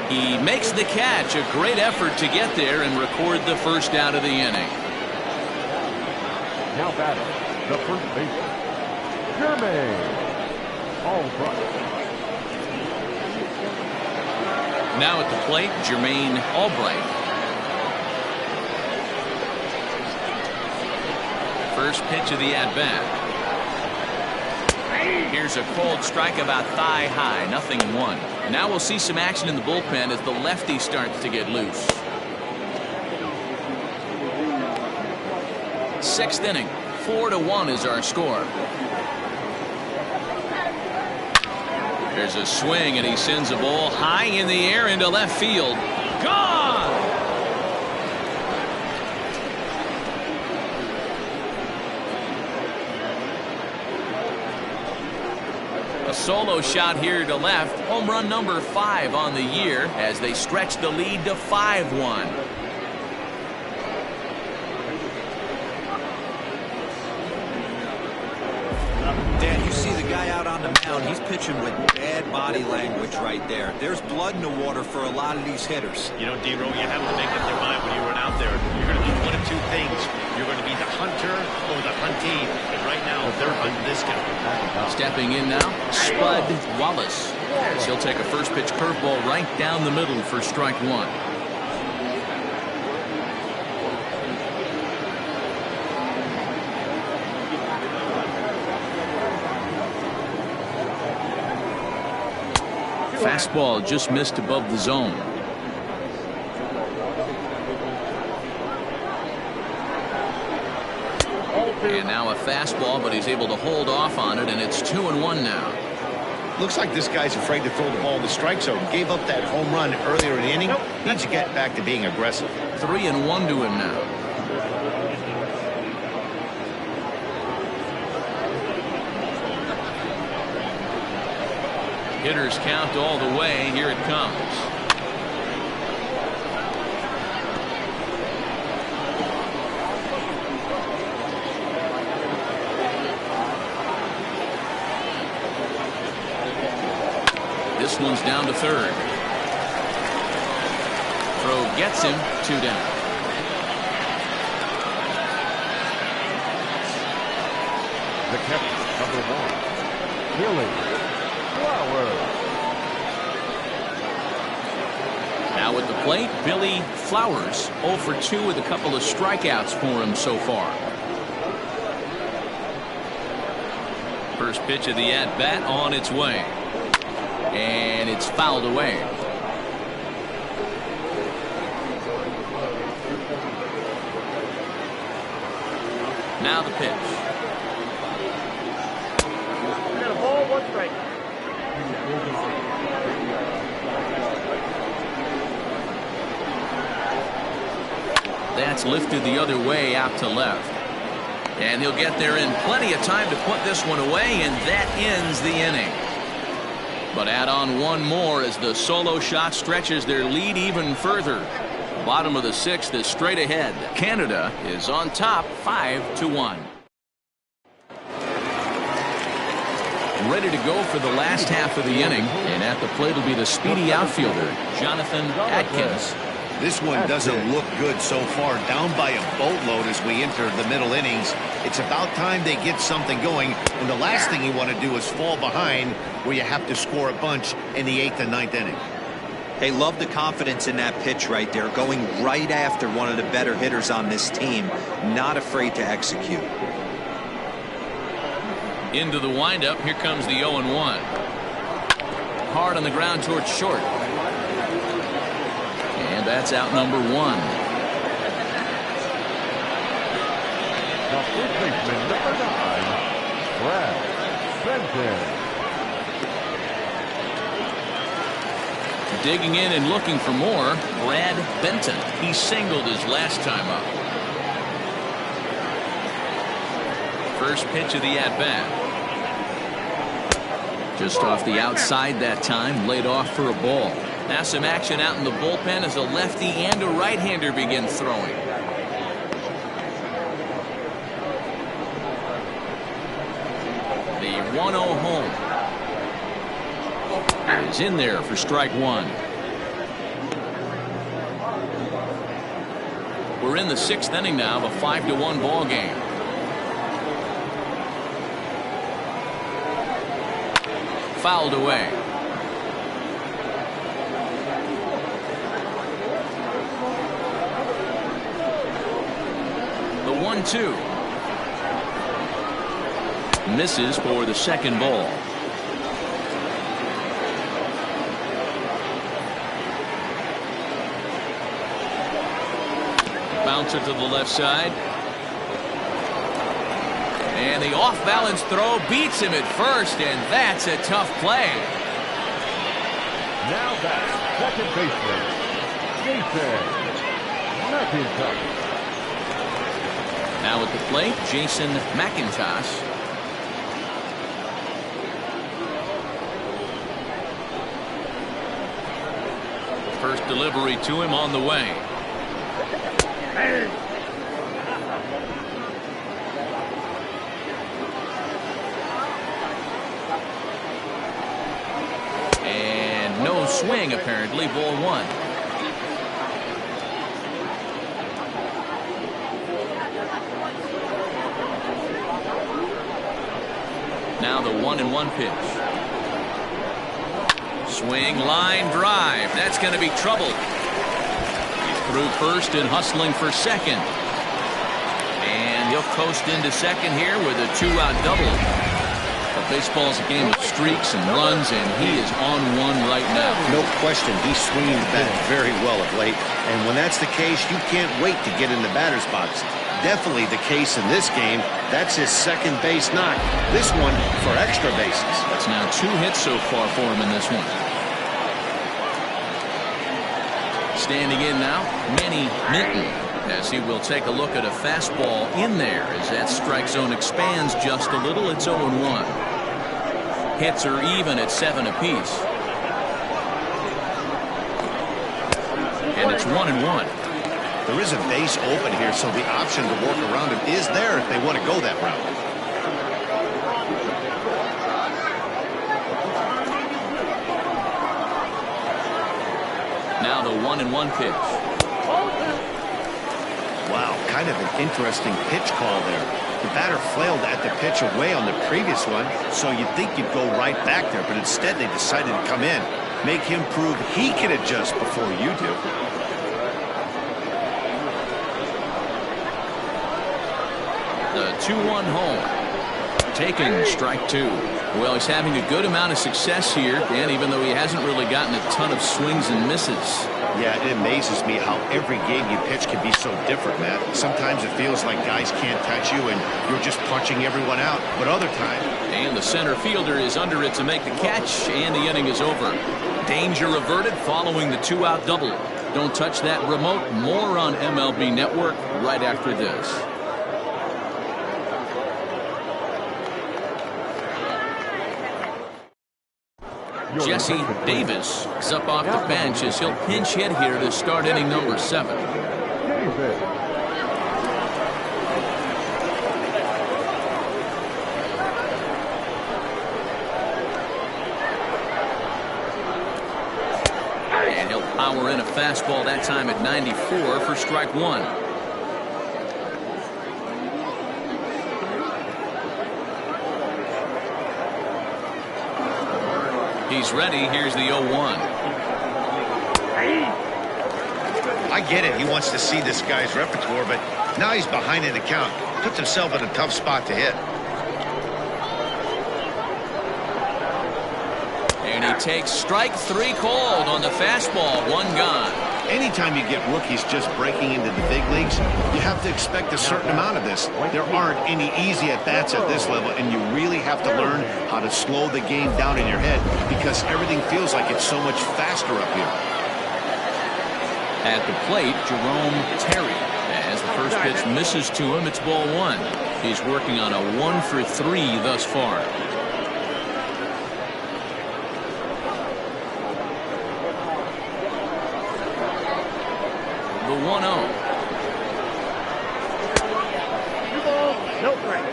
He makes the catch. A great effort to get there and record the first out of the inning. Now batting, the first baseman, Jermaine Albright. Now at the plate, Jermaine Albright. First pitch of the at-bat. Here's a cold strike about thigh high, 0-1. Now we'll see some action in the bullpen as the lefty starts to get loose. 6th inning, 4-1 is our score. There's a swing, and he sends a ball high in the air into left field. Gone! A solo shot here to left. Home run number 5 on the year as they stretch the lead to 5-1. Dan, you see the guy out on the mound. He's pitching with bad body language right there. There's blood in the water for a lot of these hitters. You know, D-Row, you have to make up their mind when you run out there. You're going to do one of two things. You're going to be the hunter or the huntee. And right now, they're hunting this guy. Stepping in now, Spud Wallace. As he'll take a first pitch curveball right down the middle for strike one. Fastball just missed above the zone. And now a fastball, but he's able to hold off on it, and it's 2-1 now. Looks like this guy's afraid to throw the ball in the strike zone. Gave up that home run earlier in the inning. Needs to get back to being aggressive. 3-1 to him now. Hitters count all the way. Here it comes. This one's down to third. Throw gets him, 2 down. The catcher, number 1, Billy Flowers. Now at the plate, Billy Flowers, 0 for 2 with a couple of strikeouts for him so far. First pitch of the at-bat on its way. And it's fouled away. Now the pitch. Got a ball, 1 strike. That's lifted the other way out to left. And he'll get there in plenty of time to put this one away, and that ends the inning. But add on one more as the solo shot stretches their lead even further. Bottom of the 6th is straight ahead. Canada is on top 5-1. Ready to go for the last half of the inning, and at the plate will be the speedy outfielder Jonathan Atkins. This one doesn't look good so far. Down by a boatload as we enter the middle innings. It's about time they get something going, and the last thing you want to do is fall behind where you have to score a bunch in the 8th and 9th inning. Hey, love the confidence in that pitch right there, going right after one of the better hitters on this team, not afraid to execute. Into the windup, here comes the 0-1. Hard on the ground towards short. And that's out number 1. The first baseman, number 9, Brad Benton. Digging in and looking for more, Brad Benton. He singled his last time up. First pitch of the at-bat. Just off the outside that time, laid off for a ball. Now some action out in the bullpen as a lefty and a right-hander begin throwing. The 1-0 home is in there for strike 1. We're in the 6th inning now of a 5-1 ball game. Fouled away. The 1-2 misses for the second ball. Bouncer to the left side. And the off-balance throw beats him at first, and that's a tough play. Now back, second baseman, Jason McIntosh. Now at the plate, Jason McIntosh. First delivery to him on the way. And no swing, apparently. Ball 1. Now the 1-1 pitch. Swing, line drive. That's going to be trouble. He's through first and hustling for second. And he'll coast into second here with a 2-out double. But baseball's a game of streaks and runs, and he is on one right now. No question, he's swinging the bat very well of late. And when that's the case, you can't wait to get in the batter's box. Definitely the case in this game. That's his second base knock. This one for extra bases. That's now 2 hits so far for him in this one. Standing in now, Manny Minton, as he will take a look at a fastball in there as that strike zone expands just a little. It's 0-1. Hits are even at 7 apiece. And it's 1-1. There is a base open here, so the option to work around him is there if they want to go that route. Now the 1-1 pitch. Wow, kind of an interesting pitch call there. The batter flailed at the pitch away on the previous one, so you'd think you'd go right back there, but instead they decided to come in. Make him prove he can adjust before you do. The 2-1 home. Taking strike 2. Well, he's having a good amount of success here, and even though he hasn't really gotten a ton of swings and misses. Yeah, it amazes me how every game you pitch can be so different, Matt. Sometimes it feels like guys can't touch you and you're just punching everyone out, but other times. And the center fielder is under it to make the catch, and the inning is over. Danger averted following the 2-out double. Don't touch that remote. More on MLB Network right after this. Jesse Davis is up off the bench as he'll pinch hit here to start inning number 7. And he'll power in a fastball that time at 94 for strike 1. He's ready. Here's the 0-1. I get it. He wants to see this guy's repertoire, but now he's behind in the count. Puts himself in a tough spot to hit. And he takes strike 3 called on the fastball. 1 gone. Anytime you get rookies just breaking into the big leagues, you have to expect a certain amount of this. There aren't any easy at-bats at this level, and you really have to learn how to slow the game down in your head because everything feels like it's so much faster up here. At the plate, Jerome Terry. As the first pitch misses to him, it's ball 1. He's working on a 1-for-3 thus far. The 1-0. No break.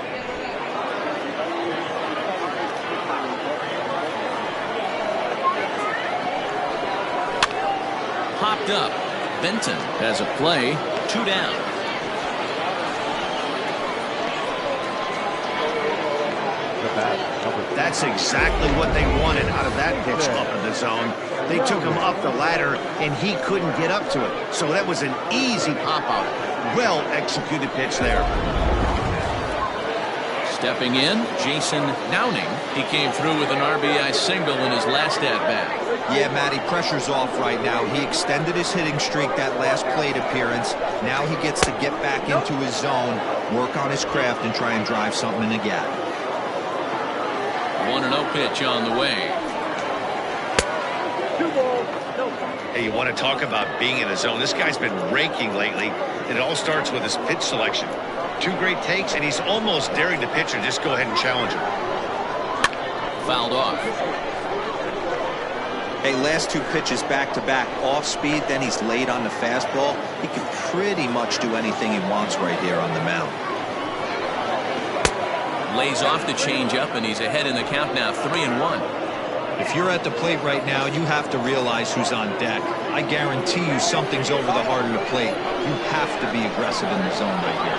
Popped up. Benton has a play. 2 down. That's exactly what they wanted out of that pitch up in the zone. They took him up the ladder, and he couldn't get up to it. So that was an easy pop-out. Well-executed pitch there. Stepping in, Jason Downing. He came through with an RBI single in his last at-bat. Yeah, Matty, pressure's off right now. He extended his hitting streak that last plate appearance. Now he gets to get back into his zone, work on his craft, and try and drive something in the gap. 1-0 pitch on the way. Hey, you want to talk about being in a zone? This guy's been raking lately, and it all starts with his pitch selection. 2 great takes, and he's almost daring the pitcher just go ahead and challenge him. Fouled off. Hey, last 2 pitches back-to-back, off speed, then he's late on the fastball. He can pretty much do anything he wants right here on the mound. Lays off the changeup, and he's ahead in the count now, 3-1. If you're at the plate right now, you have to realize who's on deck. I guarantee you something's over the heart of the plate. You have to be aggressive in the zone right here.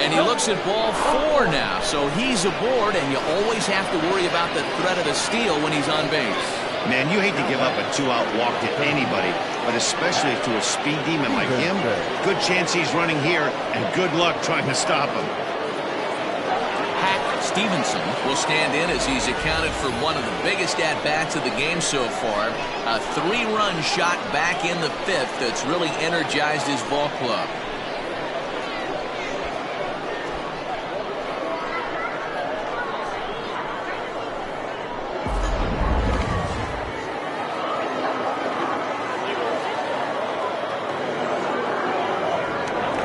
And he looks at ball 4 now, so he's aboard, and you always have to worry about the threat of the steal when he's on base. Man, you hate to give up a 2-out walk to anybody, but especially to a speed demon like him. Good chance he's running here, and good luck trying to stop him. Stevenson will stand in as he's accounted for one of the biggest at-bats of the game so far. A 3-run shot back in the 5th that's really energized his ball club.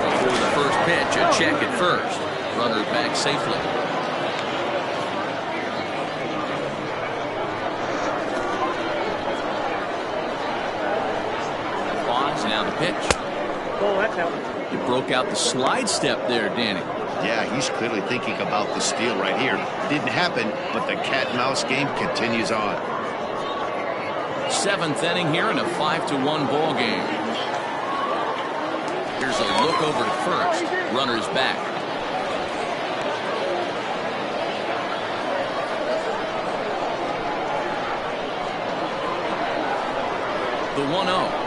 Before the first pitch, a check at first. Runner back safely. Now the pitch. Oh, that's out. He broke out the slide step there, Danny. Yeah, he's clearly thinking about the steal right here. Didn't happen, but the cat and mouse game continues on. 7th inning here in a 5-1 ball game. Here's a look over to first. Runner's back. The 1-0.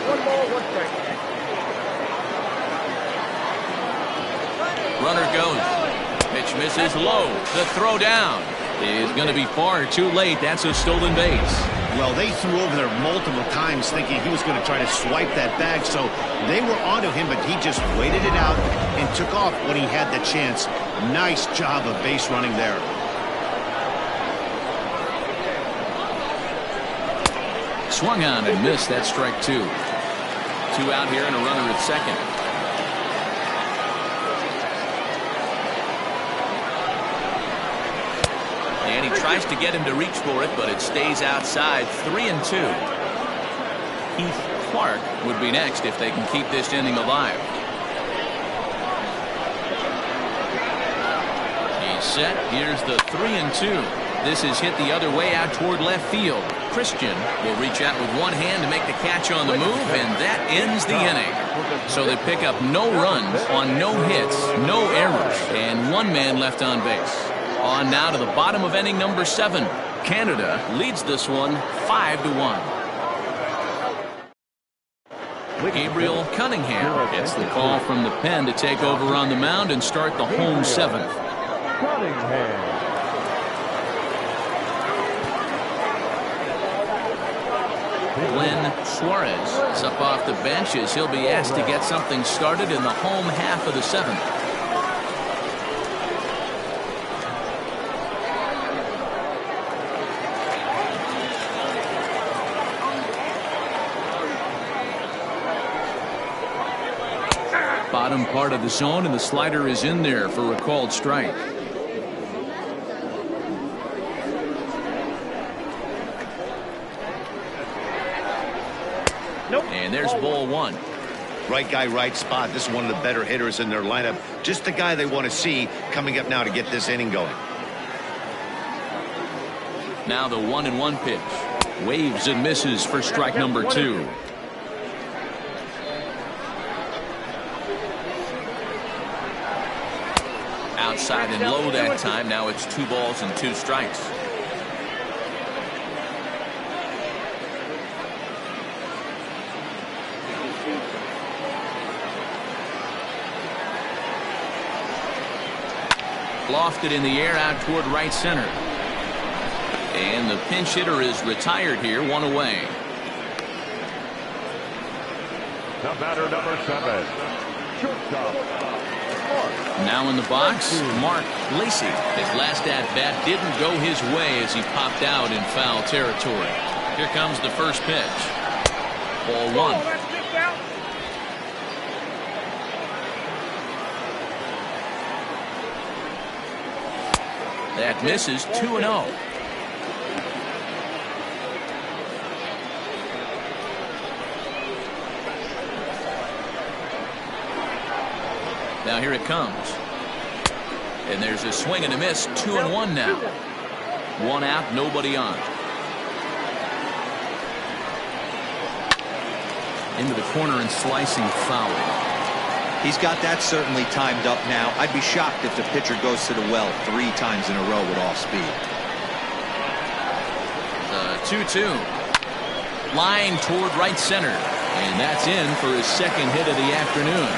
One ball, one strike. Runner goes. Pitch misses low. The throw down is going to be far too late. That's a stolen base. Well, they threw over there multiple times thinking he was going to try to swipe that bag, so they were onto him, but he just waited it out and took off when he had the chance. Nice job of base running there. Swung on and missed. That strike 2. 2 out here and a runner at second. And he tries to get him to reach for it, but it stays outside. 3-2. Keith Clark would be next if they can keep this inning alive. He's set. Here's the 3-2. This is hit the other way out toward left field. Christian will reach out with one hand to make the catch on the move, and that ends the inning. So they pick up no runs on no hits, no errors, and 1 man left on base. On now to the bottom of inning number 7. Canada leads this one 5-1. Gabriel Cunningham gets the call from the pen to take over on the mound and start the home 7th. Cunningham. Glenn Suarez is up off the bench as he'll be asked to get something started in the home half of the 7th. Bottom part of the zone, and the slider is in there for a called strike. And there's ball 1. Right guy, right spot. This is one of the better hitters in their lineup. Just the guy they want to see coming up now to get this inning going. Now the 1-1 pitch. Waves and misses for strike number 2. Outside and low that time. Now it's 2 balls and 2 strikes. Lofted in the air out toward right center. And the pinch hitter is retired here, 1 away. The batter, number 7. Shortstop. Now in the box, Mark Lacey. His last at-bat didn't go his way as he popped out in foul territory. Here comes the first pitch. Ball 1. That misses. 2-0. Now here it comes. And there's a swing and a miss. 2-1 now. 1 out, nobody on. into the corner and slicing foul. He's got that certainly timed up now. I'd be shocked if the pitcher goes to the well 3 times in a row with off speed. The 2-2. Line toward right center. And that's in for his second hit of the afternoon.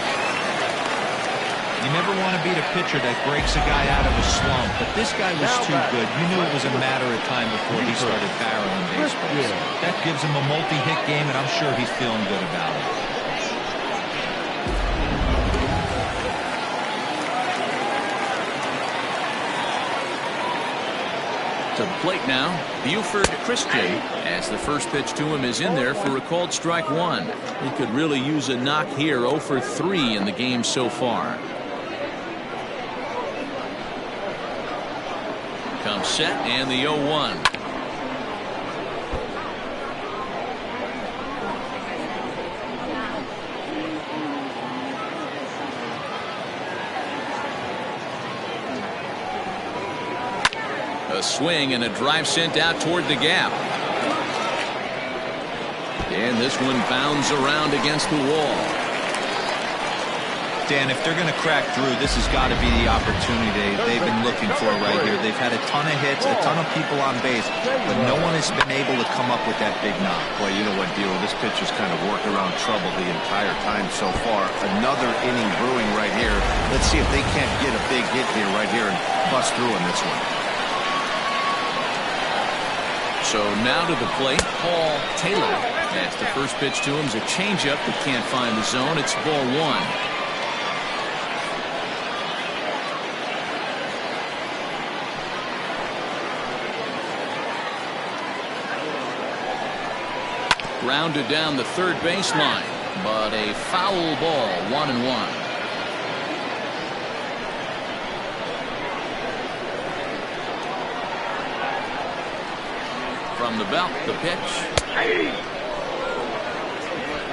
You never want to beat a pitcher that breaks a guy out of a slump, but this guy was too good. You knew it was a matter of time before he started barreling baseballs. That gives him a multi-hit game, and I'm sure he's feeling good about it. To the plate now, Buford Christian, as the first pitch to him is in there for a called strike 1. He could really use a knock here. 0 for 3 in the game so far. Comes set and the 0-1. A swing and a drive sent out toward the gap. And this one bounds around against the wall. Dan, if they're going to crack through, this has got to be the opportunity they've been looking for right here. They've had a ton of hits, a ton of people on base, but no one has been able to come up with that big knock. Well, you know what, Dio? This pitcher's kind of worked around trouble the entire time so far. Another inning brewing right here. Let's see if they can't get a big hit here right here and bust through in this one. So now to the plate, Paul Taylor. As the first pitch to him is a changeup that can't find the zone. It's ball 1. Grounded down the third baseline, but a foul ball. 1-1. From the belt, the pitch.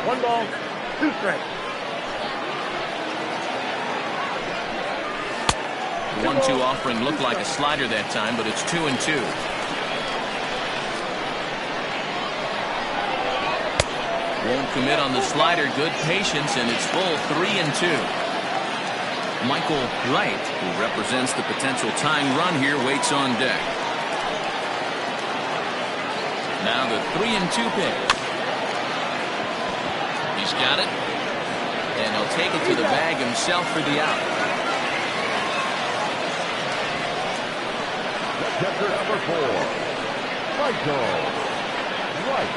1 ball, 2 strikes. 1-2 offering looked like a slider that time, but it's 2-2. Won't commit on the slider. Good patience, and it's full 3-2. Michael Wright, who represents the potential tying run here, waits on deck. Now the 3-2 pitch. He's got it, and he'll take it to the bag himself for the out. Catcher number 4, Michael Wright.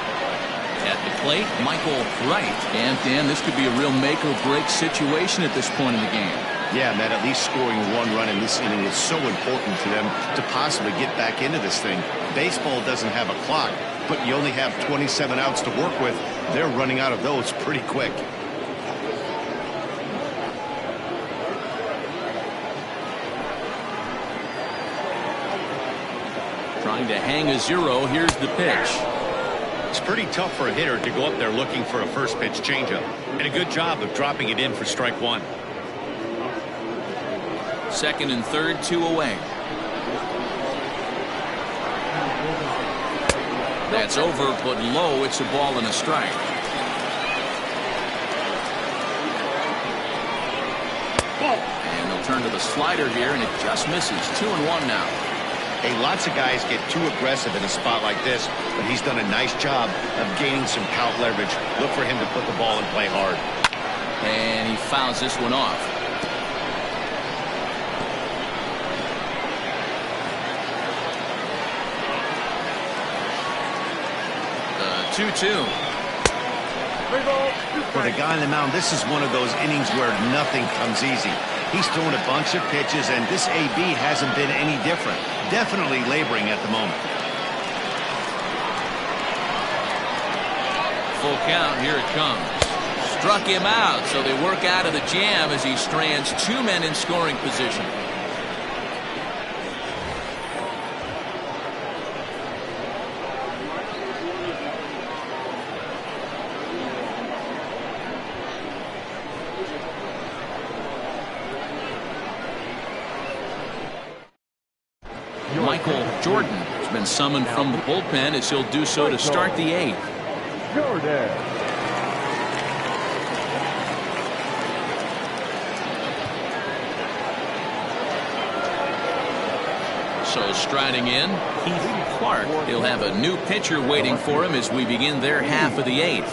At the plate, Michael Wright. And Dan, this could be a real make or break situation at this point in the game. Yeah, Matt, at least scoring 1 run in this inning is so important to them to possibly get back into this thing. Baseball doesn't have a clock, but you only have 27 outs to work with. They're running out of those pretty quick. Trying to hang a 0. Here's the pitch. It's pretty tough for a hitter to go up there looking for a first pitch changeup, and a good job of dropping it in for strike 1. Second and third, 2 away. That's over, but low. It's a ball and a strike. And they'll turn to the slider here, and it just misses. 2-1 now. Hey, lots of guys get too aggressive in a spot like this, but he's done a nice job of gaining some count leverage. Look for him to put the ball and play hard. And he fouls this one off. The 2-2. 3 balls, 2 strikes. For the guy on the mound, this is one of those innings where nothing comes easy. He's thrown a bunch of pitches, and this AB hasn't been any different. Definitely laboring at the moment. Full count. Here it comes. Struck him out, so they work out of the jam as he strands 2 men in scoring position. Michael Jordan has been summoned from the bullpen as he'll do so to start the 8th. Jordan. So striding in, Heath Clark. He'll have a new pitcher waiting for him as we begin their half of the 8th.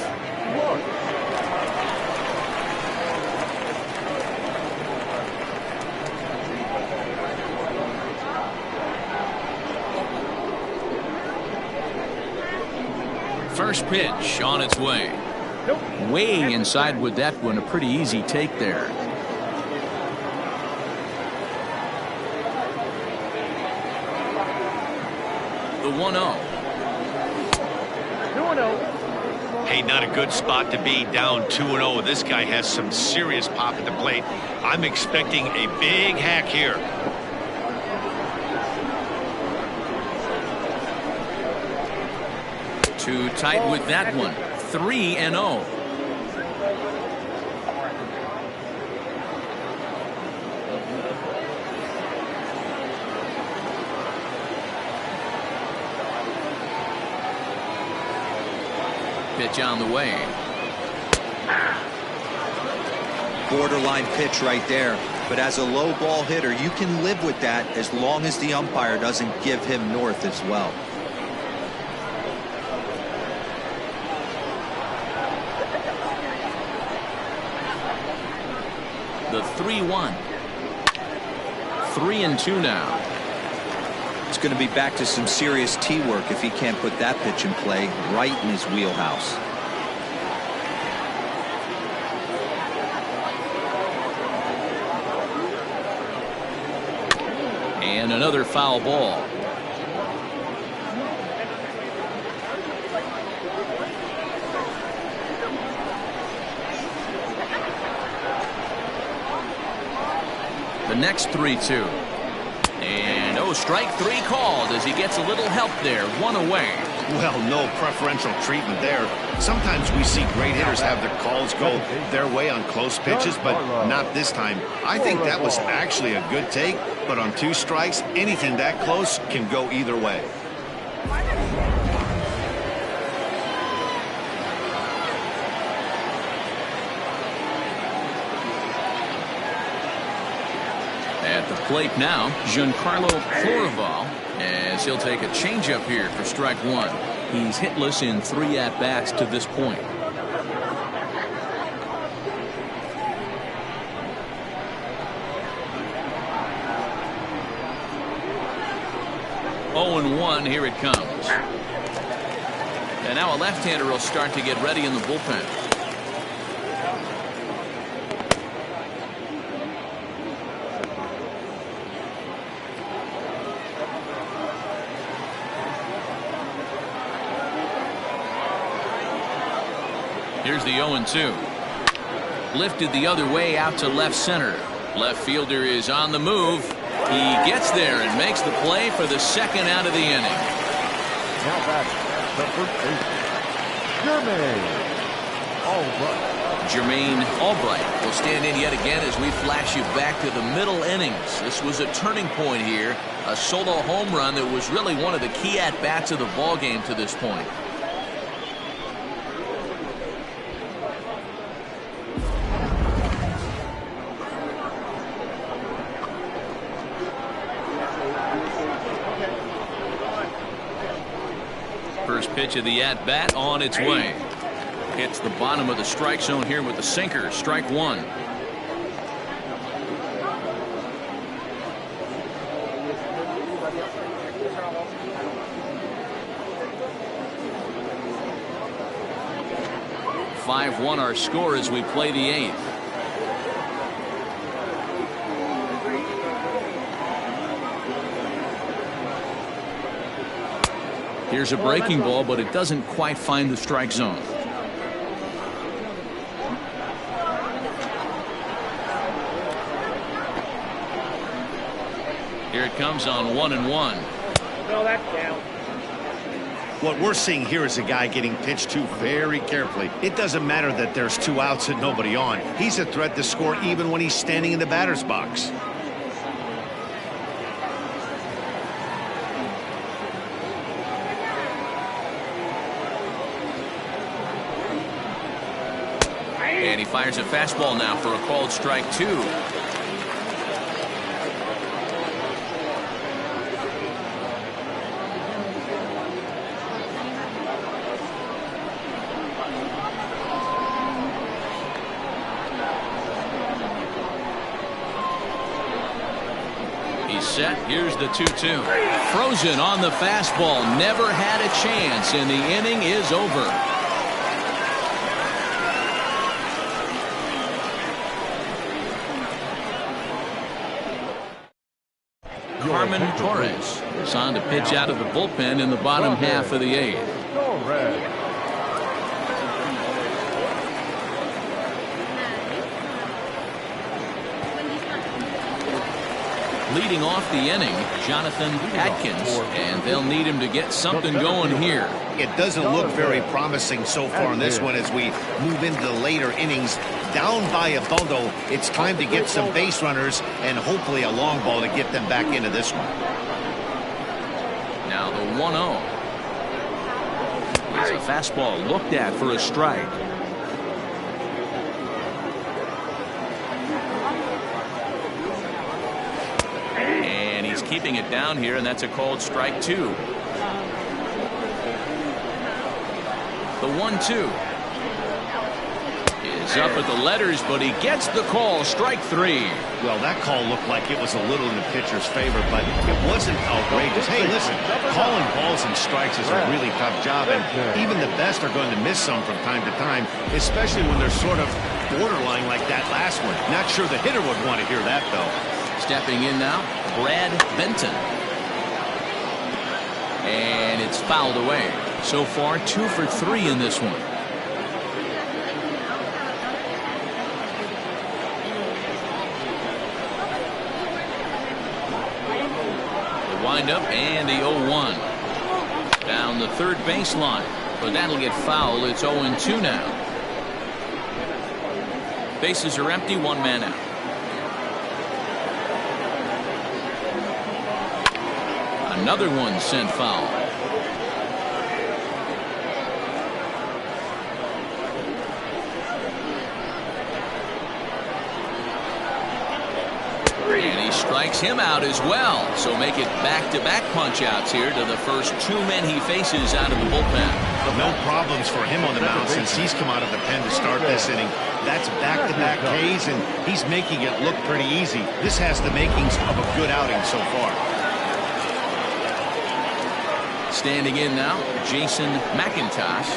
First pitch on its way. Way inside with that one. A pretty easy take there. The 1-0. 2-0. Hey, not a good spot to be, down 2-0. This guy has some serious pop at the plate. I'm expecting a big hack here. Too tight with that one. 3-0. Pitch on the way. Borderline pitch right there. But as a low ball hitter, you can live with that as long as the umpire doesn't give him north as well. The 3-1. 3-2 now. It's going to be back to some serious tee work if he can't put that pitch in play right in his wheelhouse. And another foul ball. The next 3-2. And strike 3 called as he gets a little help there. 1 away. Well, no preferential treatment there. Sometimes we see great hitters have their calls go their way on close pitches, but not this time. I think that was actually a good take, but on 2 strikes, anything that close can go either way. At the plate now, Giancarlo Florival, as he'll take a changeup here for strike 1. He's hitless in 3 at-bats to this point. Oh, and 1, here it comes. And now a left-hander will start to get ready in the bullpen. Here's the 0-2. Lifted the other way out to left center. Left fielder is on the move. He gets there and makes the play for the 2nd out of the inning. Now back, number 8, Jermaine Albright will stand in yet again as we flash you back to the middle innings. This was a turning point here. A solo home run that was really one of the key at-bats of the ball game to this point. First pitch of the at-bat on its way. Hits the bottom of the strike zone here with the sinker. Strike 1. (5-1) our score as we play the 8th. Here's a breaking ball, but it doesn't quite find the strike zone. Here it comes on 1-1. No, that's down. What we're seeing here is a guy getting pitched to very carefully. It doesn't matter that there's 2 outs and nobody on. He's a threat to score even when he's standing in the batter's box. And he fires a fastball now for a called strike 2. He's set. Here's the 2-2. Frozen on the fastball. Never had a chance, and the inning is over. Carmen Torres is on to pitch out of the bullpen in the bottom half of the eighth. Leading off the inning, Jonathan Adkins, and they'll need him to get something going here. It doesn't look very promising so far in this one as we move into the later innings. Down by a bundle, it's time to get some base runners and hopefully a long ball to get them back into this one. Now the 1-0. It's a fastball looked at for a strike. And he's keeping it down here, and that's a called strike 2. The 1-2 is up at the letters, but he gets the call. Strike 3. Well, that call looked like it was a little in the pitcher's favor, but it wasn't outrageous. Hey, listen, calling balls and strikes is a really tough job, and even the best are going to miss some from time to time, especially when they're sort of borderline like that last one. Not sure the hitter would want to hear that, though. Stepping in now, Brad Benton. And it's fouled away. So far, 2 for 3 in this one. The windup and the 0-1. Down the third baseline. But that'll get fouled. It's 0-2 now. Bases are empty, 1 man out. Another one sent foul. And he strikes him out as well. So make it back-to-back punch-outs here to the first 2 men he faces out of the bullpen. No problems for him on the mound since he's come out of the pen to start this inning. That's back-to-back Ks, and he's making it look pretty easy. This has the makings of a good outing so far. Standing in now, Jason McIntosh,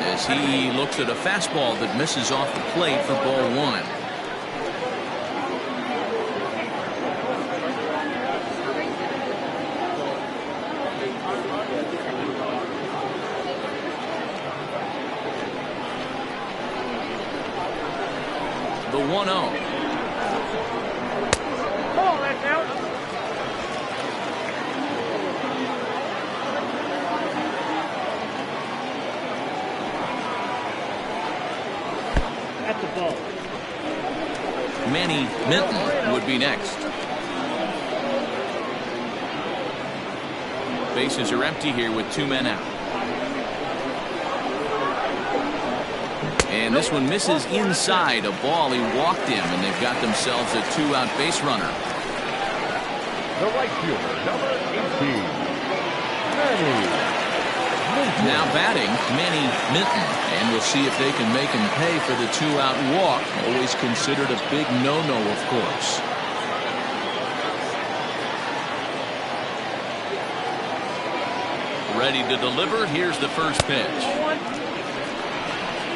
as he looks at a fastball that misses off the plate for ball 1. The 1-0. Manny Minton would be next. Bases are empty here with 2 men out. And this one misses inside a ball. He walked him, and they've got themselves a 2-out base runner. The right fielder, number 18, Manny. Now batting, Manny Minton, and we'll see if they can make him pay for the 2-out walk. Always considered a big no-no, of course. Ready to deliver. Here's the first pitch.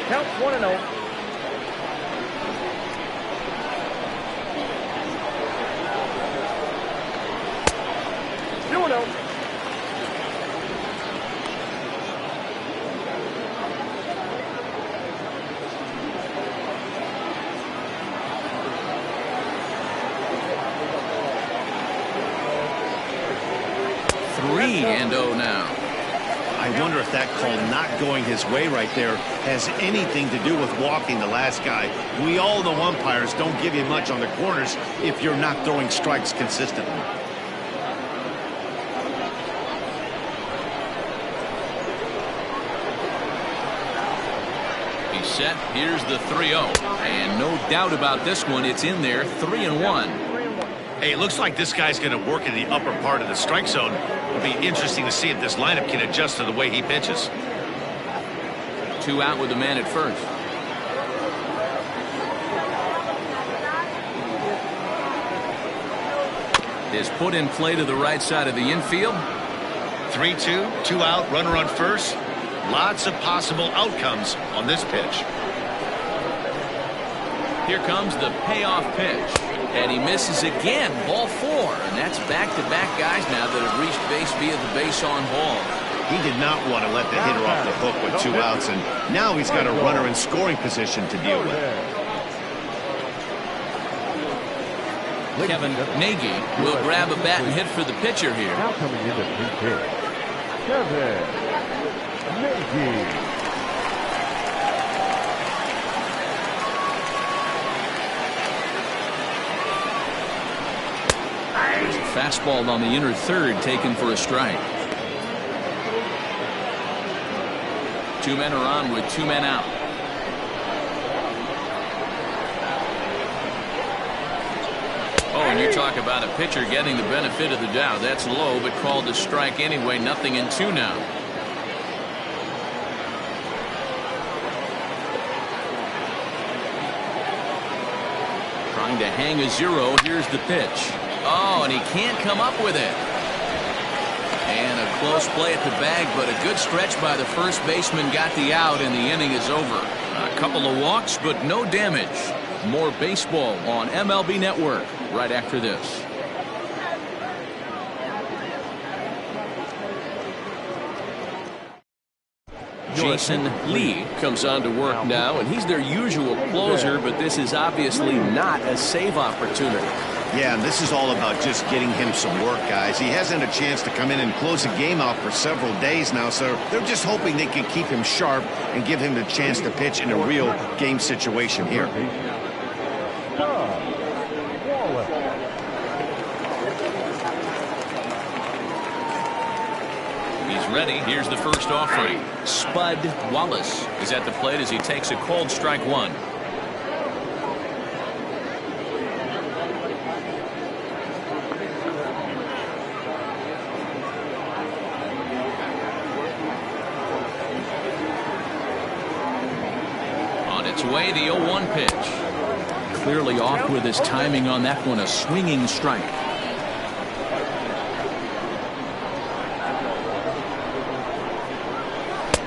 Count 1-0. And 0 now. I wonder if that call not going his way right there has anything to do with walking the last guy. We all know umpires don't give you much on the corners if you're not throwing strikes consistently. He's set. Here's the 3-0. And no doubt about this one. It's in there. 3-1. Hey, it looks like this guy's going to work in the upper part of the strike zone. It'll be interesting to see if this lineup can adjust to the way he pitches. 2 out with the man at first. is put in play to the right side of the infield. 3-2, 2 out, runner on first. Lots of possible outcomes on this pitch. Here comes the payoff pitch. And he misses again. Ball 4. And that's back-to-back guys now that have reached base via the base on ball. He did not want to let the hitter off the hook with 2 outs, and now he's got a runner in scoring position to deal with. Kevin Nagy will grab a bat and hit for the pitcher here. Now coming in to pitch, Kevin Nagy. There's a fastball on the inner third taken for a strike. 2 men are on with 2 men out. Oh, and you talk about a pitcher getting the benefit of the doubt. That's low, but called a strike anyway. Nothing in 2 now. Trying to hang a 0. Here's the pitch. Oh, and he can't come up with it. And a close play at the bag, but a good stretch by the first baseman got the out, and the inning is over. A couple of walks, but no damage. More baseball on MLB Network right after this. Jason Lee comes on to work now, and he's their usual closer, but this is obviously not a save opportunity. Yeah, and this is all about just getting him some work, guys. He hasn't a chance to come in and close a game out for several days now, so they're just hoping they can keep him sharp and give him the chance to pitch in a real game situation here. He's ready. Here's the first offering. Spud Wallace is at the plate as he takes a called strike 1. Way the 0-1 pitch. Clearly off with his timing on that one. A swinging strike.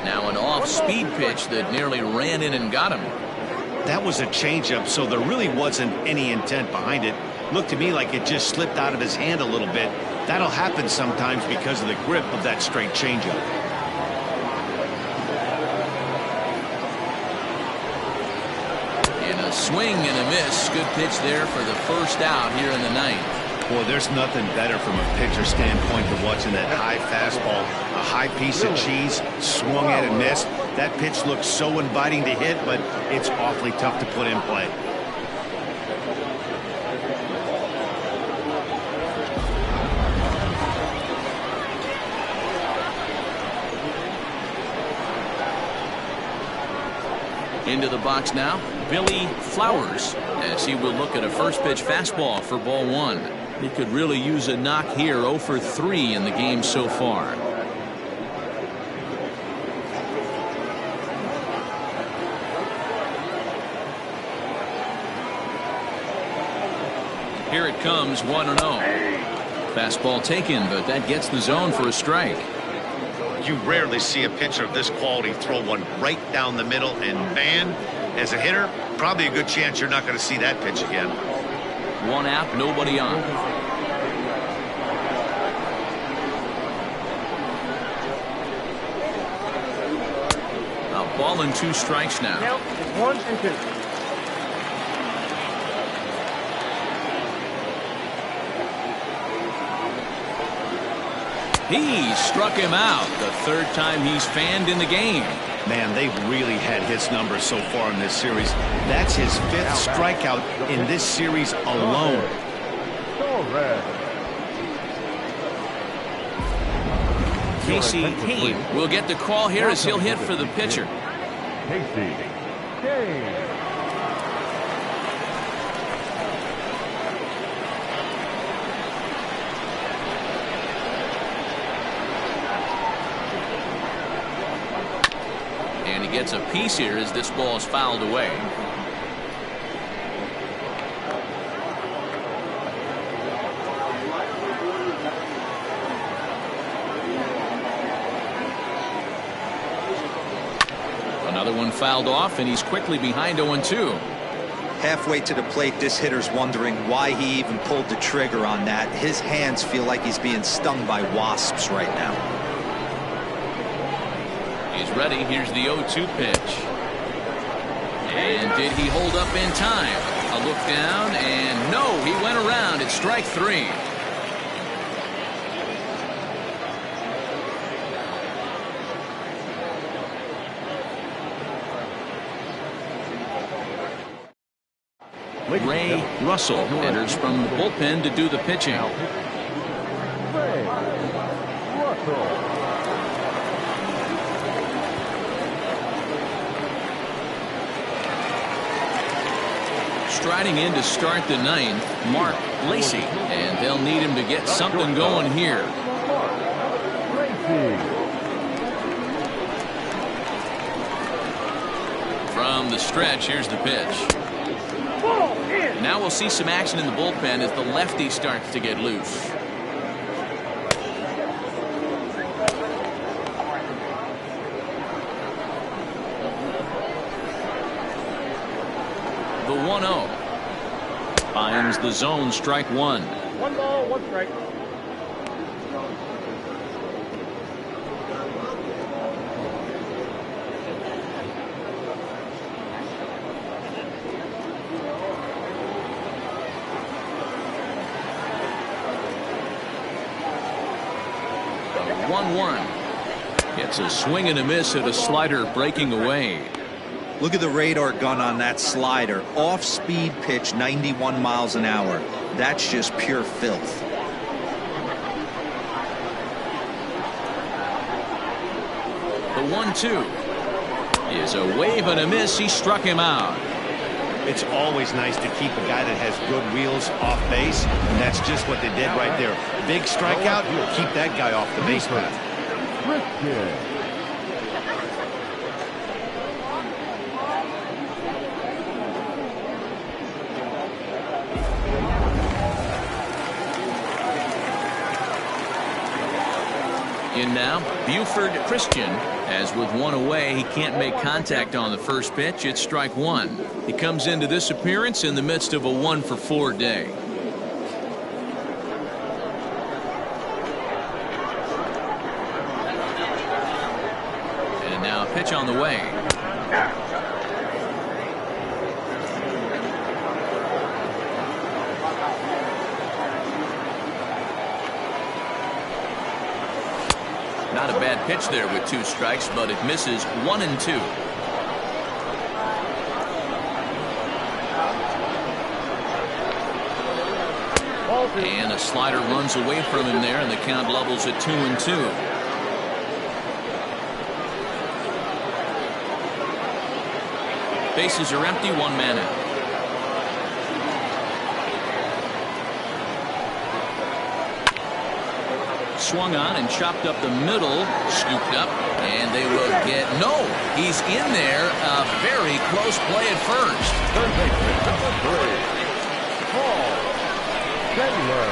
Now an off-speed pitch that nearly ran in and got him. That was a changeup, so there really wasn't any intent behind it. Looked to me like it just slipped out of his hand a little bit. That'll happen sometimes because of the grip of that straight changeup. Swing and a miss. Good pitch there for the first out here in the 9th. Boy, there's nothing better from a pitcher standpoint than watching that high fastball. A high piece of cheese, swung at and missed. That pitch looks so inviting to hit, but it's awfully tough to put in play. Into the box now, Billy Flowers, as he will look at a first pitch fastball for ball 1. He could really use a knock here. 0 for 3 in the game so far. Here it comes, 1-0. Fastball taken, but that gets the zone for a strike. You rarely see a pitcher of this quality throw one right down the middle, and man, as a hitter, probably a good chance you're not going to see that pitch again. 1 out, nobody on. A ball and 2 strikes now. Now it's 1 and 2. He struck him out the 3rd time he's fanned in the game. Man, they've really had his numbers so far in this series. That's his 5th strikeout in this series alone. Casey Kane will get the call here as he'll hit for the pitcher. Casey Kane. And he gets a piece here as this ball is fouled away. Another one fouled off, and he's quickly behind 0-2. Halfway to the plate, this hitter's wondering why he even pulled the trigger on that. His hands feel like he's being stung by wasps right now. He's ready. Here's the 0-2 pitch. And did he hold up in time? A look down, and no, he went around. It's strike 3. Ray Russell enters from the bullpen to do the pitching. Ray Russell. Striding in to start the 9th, Mark Lacey, and they'll need him to get something going here. From the stretch, here's the pitch. Now we'll see some action in the bullpen as the lefty starts to get loose. The 1-0 finds the zone, strike 1. 1 ball, 1 strike. The 1-1 gets a swing and a miss at a slider breaking away. Look at the radar gun on that slider. Off-speed pitch, 91 miles an hour. That's just pure filth. The 1-2 is a wave and a miss. He struck him out. It's always nice to keep a guy that has good wheels off base, and that's just what they did right there. Big strikeout, keep that guy off the base path. In now, Buford Christian, as with 1 away, he can't make contact on the first pitch. It's strike 1. He comes into this appearance in the midst of a 1-for-4 day. And now a pitch on the way. Not a bad pitch there with 2 strikes, but it misses 1-2. And a slider runs away from him there, and the count levels at 2-2. Bases are empty, 1 man out. Swung on and chopped up the middle, scooped up, and they will get no. He's in there. A very close play at first. Third baseman, number 3, Paul Taylor.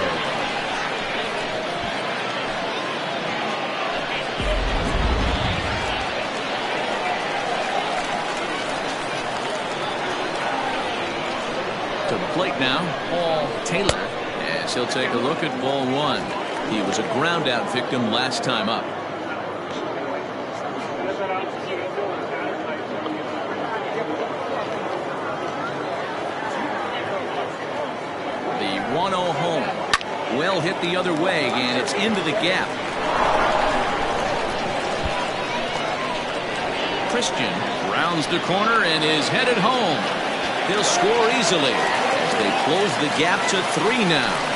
To the plate now, Paul Taylor, as he'll take a look at ball 1. He was a ground out victim last time up. The 1-0 home. Well hit the other way, and it's into the gap. Christian rounds the corner and is headed home. He'll score easily as they close the gap to 3 now.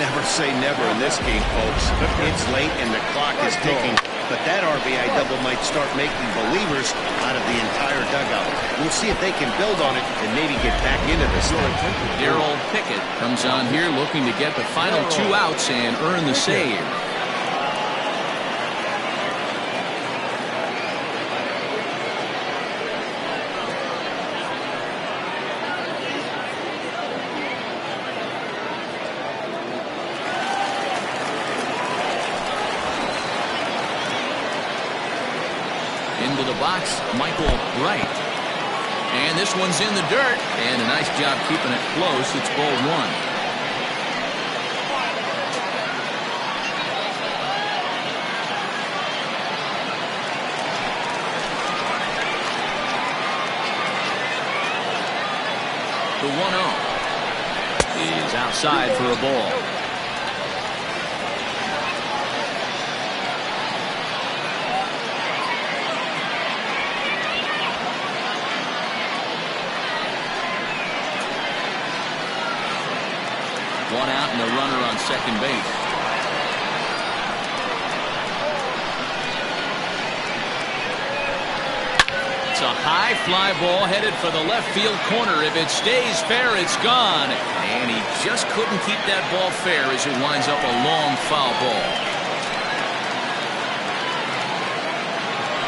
Never say never in this game, folks. It's late and the clock is ticking, but that RBI double might start making believers out of the entire dugout. We'll see if they can build on it and maybe get back into this thing. Darrell Pickett comes on here looking to get the final 2 outs and earn the save. Into the box, Michael Wright. And this one's in the dirt. And a nice job keeping it close. It's ball one. The 1-0 is outside for a ball. One out and a runner on second base. It's a high fly ball headed for the left field corner. If it stays fair, it's gone. And he just couldn't keep that ball fair as it winds up a long foul ball.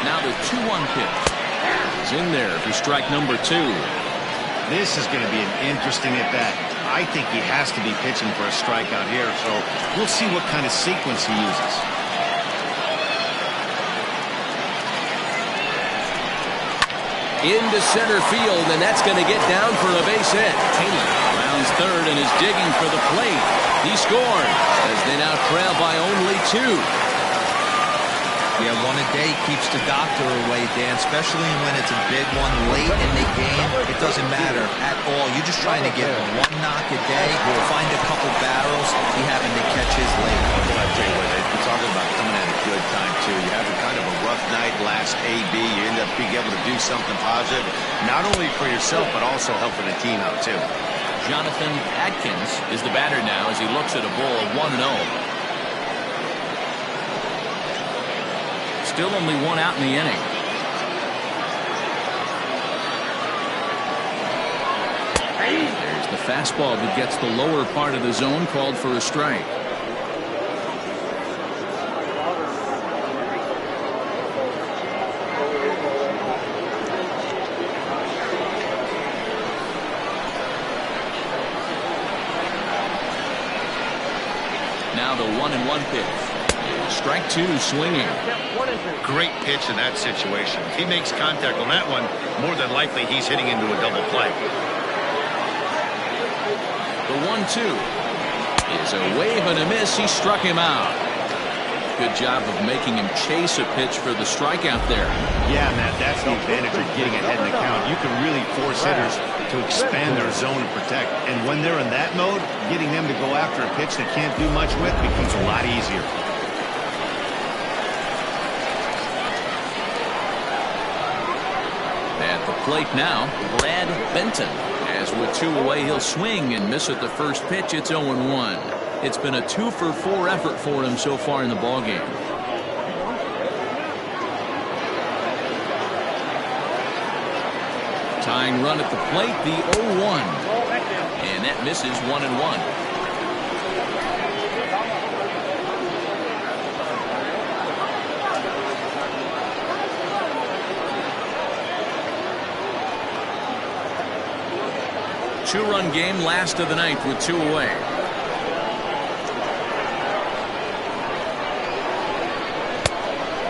Now the 2-1 pitch is in there for strike number 2. This is going to be an interesting at bat. I think he has to be pitching for a strikeout here, so we'll see what kind of sequence he uses. Into center field, and that's going to get down for a base hit. Taylor rounds third and is digging for the plate. He scores as they now trail by only 2. Yeah, one a day keeps the doctor away, Dan, especially when it's a big one late in the game. It doesn't matter at all. You're just trying to get one knock a day, find a couple barrels. You happen to catch his late. Well, I tell you what, you're talking about coming at a good time, too. You have kind of a rough night last AB. You end up being able to do something positive, not only for yourself, but also helping the team out, too. Jonathan Atkins is the batter now as he looks at a ball of 1-0. Still only one out in the inning. There's the fastball that gets the lower part of the zone, called for a strike. Now the 1-1 pitch. Strike 2, swinging. Great pitch in that situation. If he makes contact on that one, more than likely he's hitting into a double play. The 1-2 is a wave and a miss. He struck him out. Good job of making him chase a pitch for the strikeout there. Yeah, Matt, that's the advantage of getting ahead in the count. You can really force hitters to expand their zone and protect. And when they're in that mode, getting them to go after a pitch they can't do much with becomes a lot easier. At the plate now, Brad Benton. As with 2 away, he'll swing and miss at the first pitch. It's 0-1. It's been a 2-for-4 effort for him so far in the ballgame. Tying run at the plate, the 0-1. And that misses 1-1. Two-run game, last of the ninth with 2 away.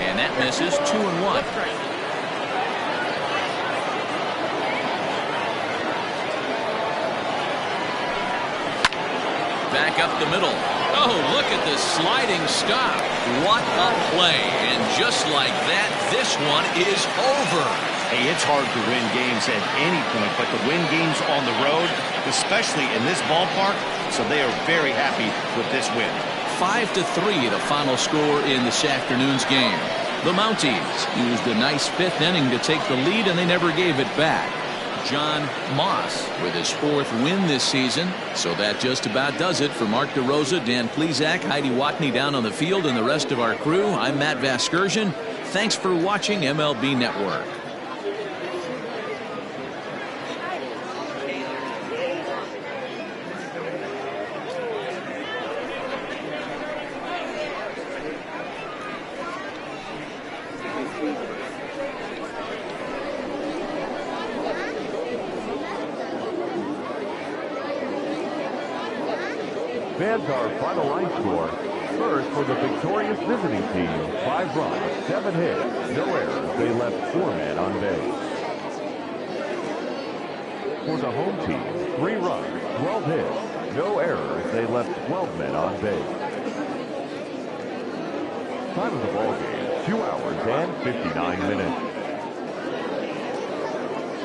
And that misses 2-1. Back up the middle. Oh, look at this sliding stop. What a play. And just like that, this one is over. Hey, it's hard to win games at any point, but to win games on the road, especially in this ballpark, so they are very happy with this win. 5-3 the final score in this afternoon's game. The Mounties used a nice 5th inning to take the lead, and they never gave it back. John Moss with his 4th win this season. So that just about does it. For Mark DeRosa, Dan Plesac, Heidi Watney down on the field, and the rest of our crew, I'm Matt Vasgersian. Thanks for watching MLB Network. Fans Here's our final line score. First, for the victorious visiting team, 5 runs, 7 hits, no errors. They left 4 men on base. For the home team, 3 runs, 12 hits, no errors. They left 12 men on base. Time of the ball game, 2 hours and 59 minutes.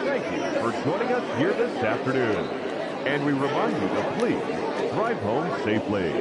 Thank you for joining us here this afternoon. And we remind you to please drive home safely.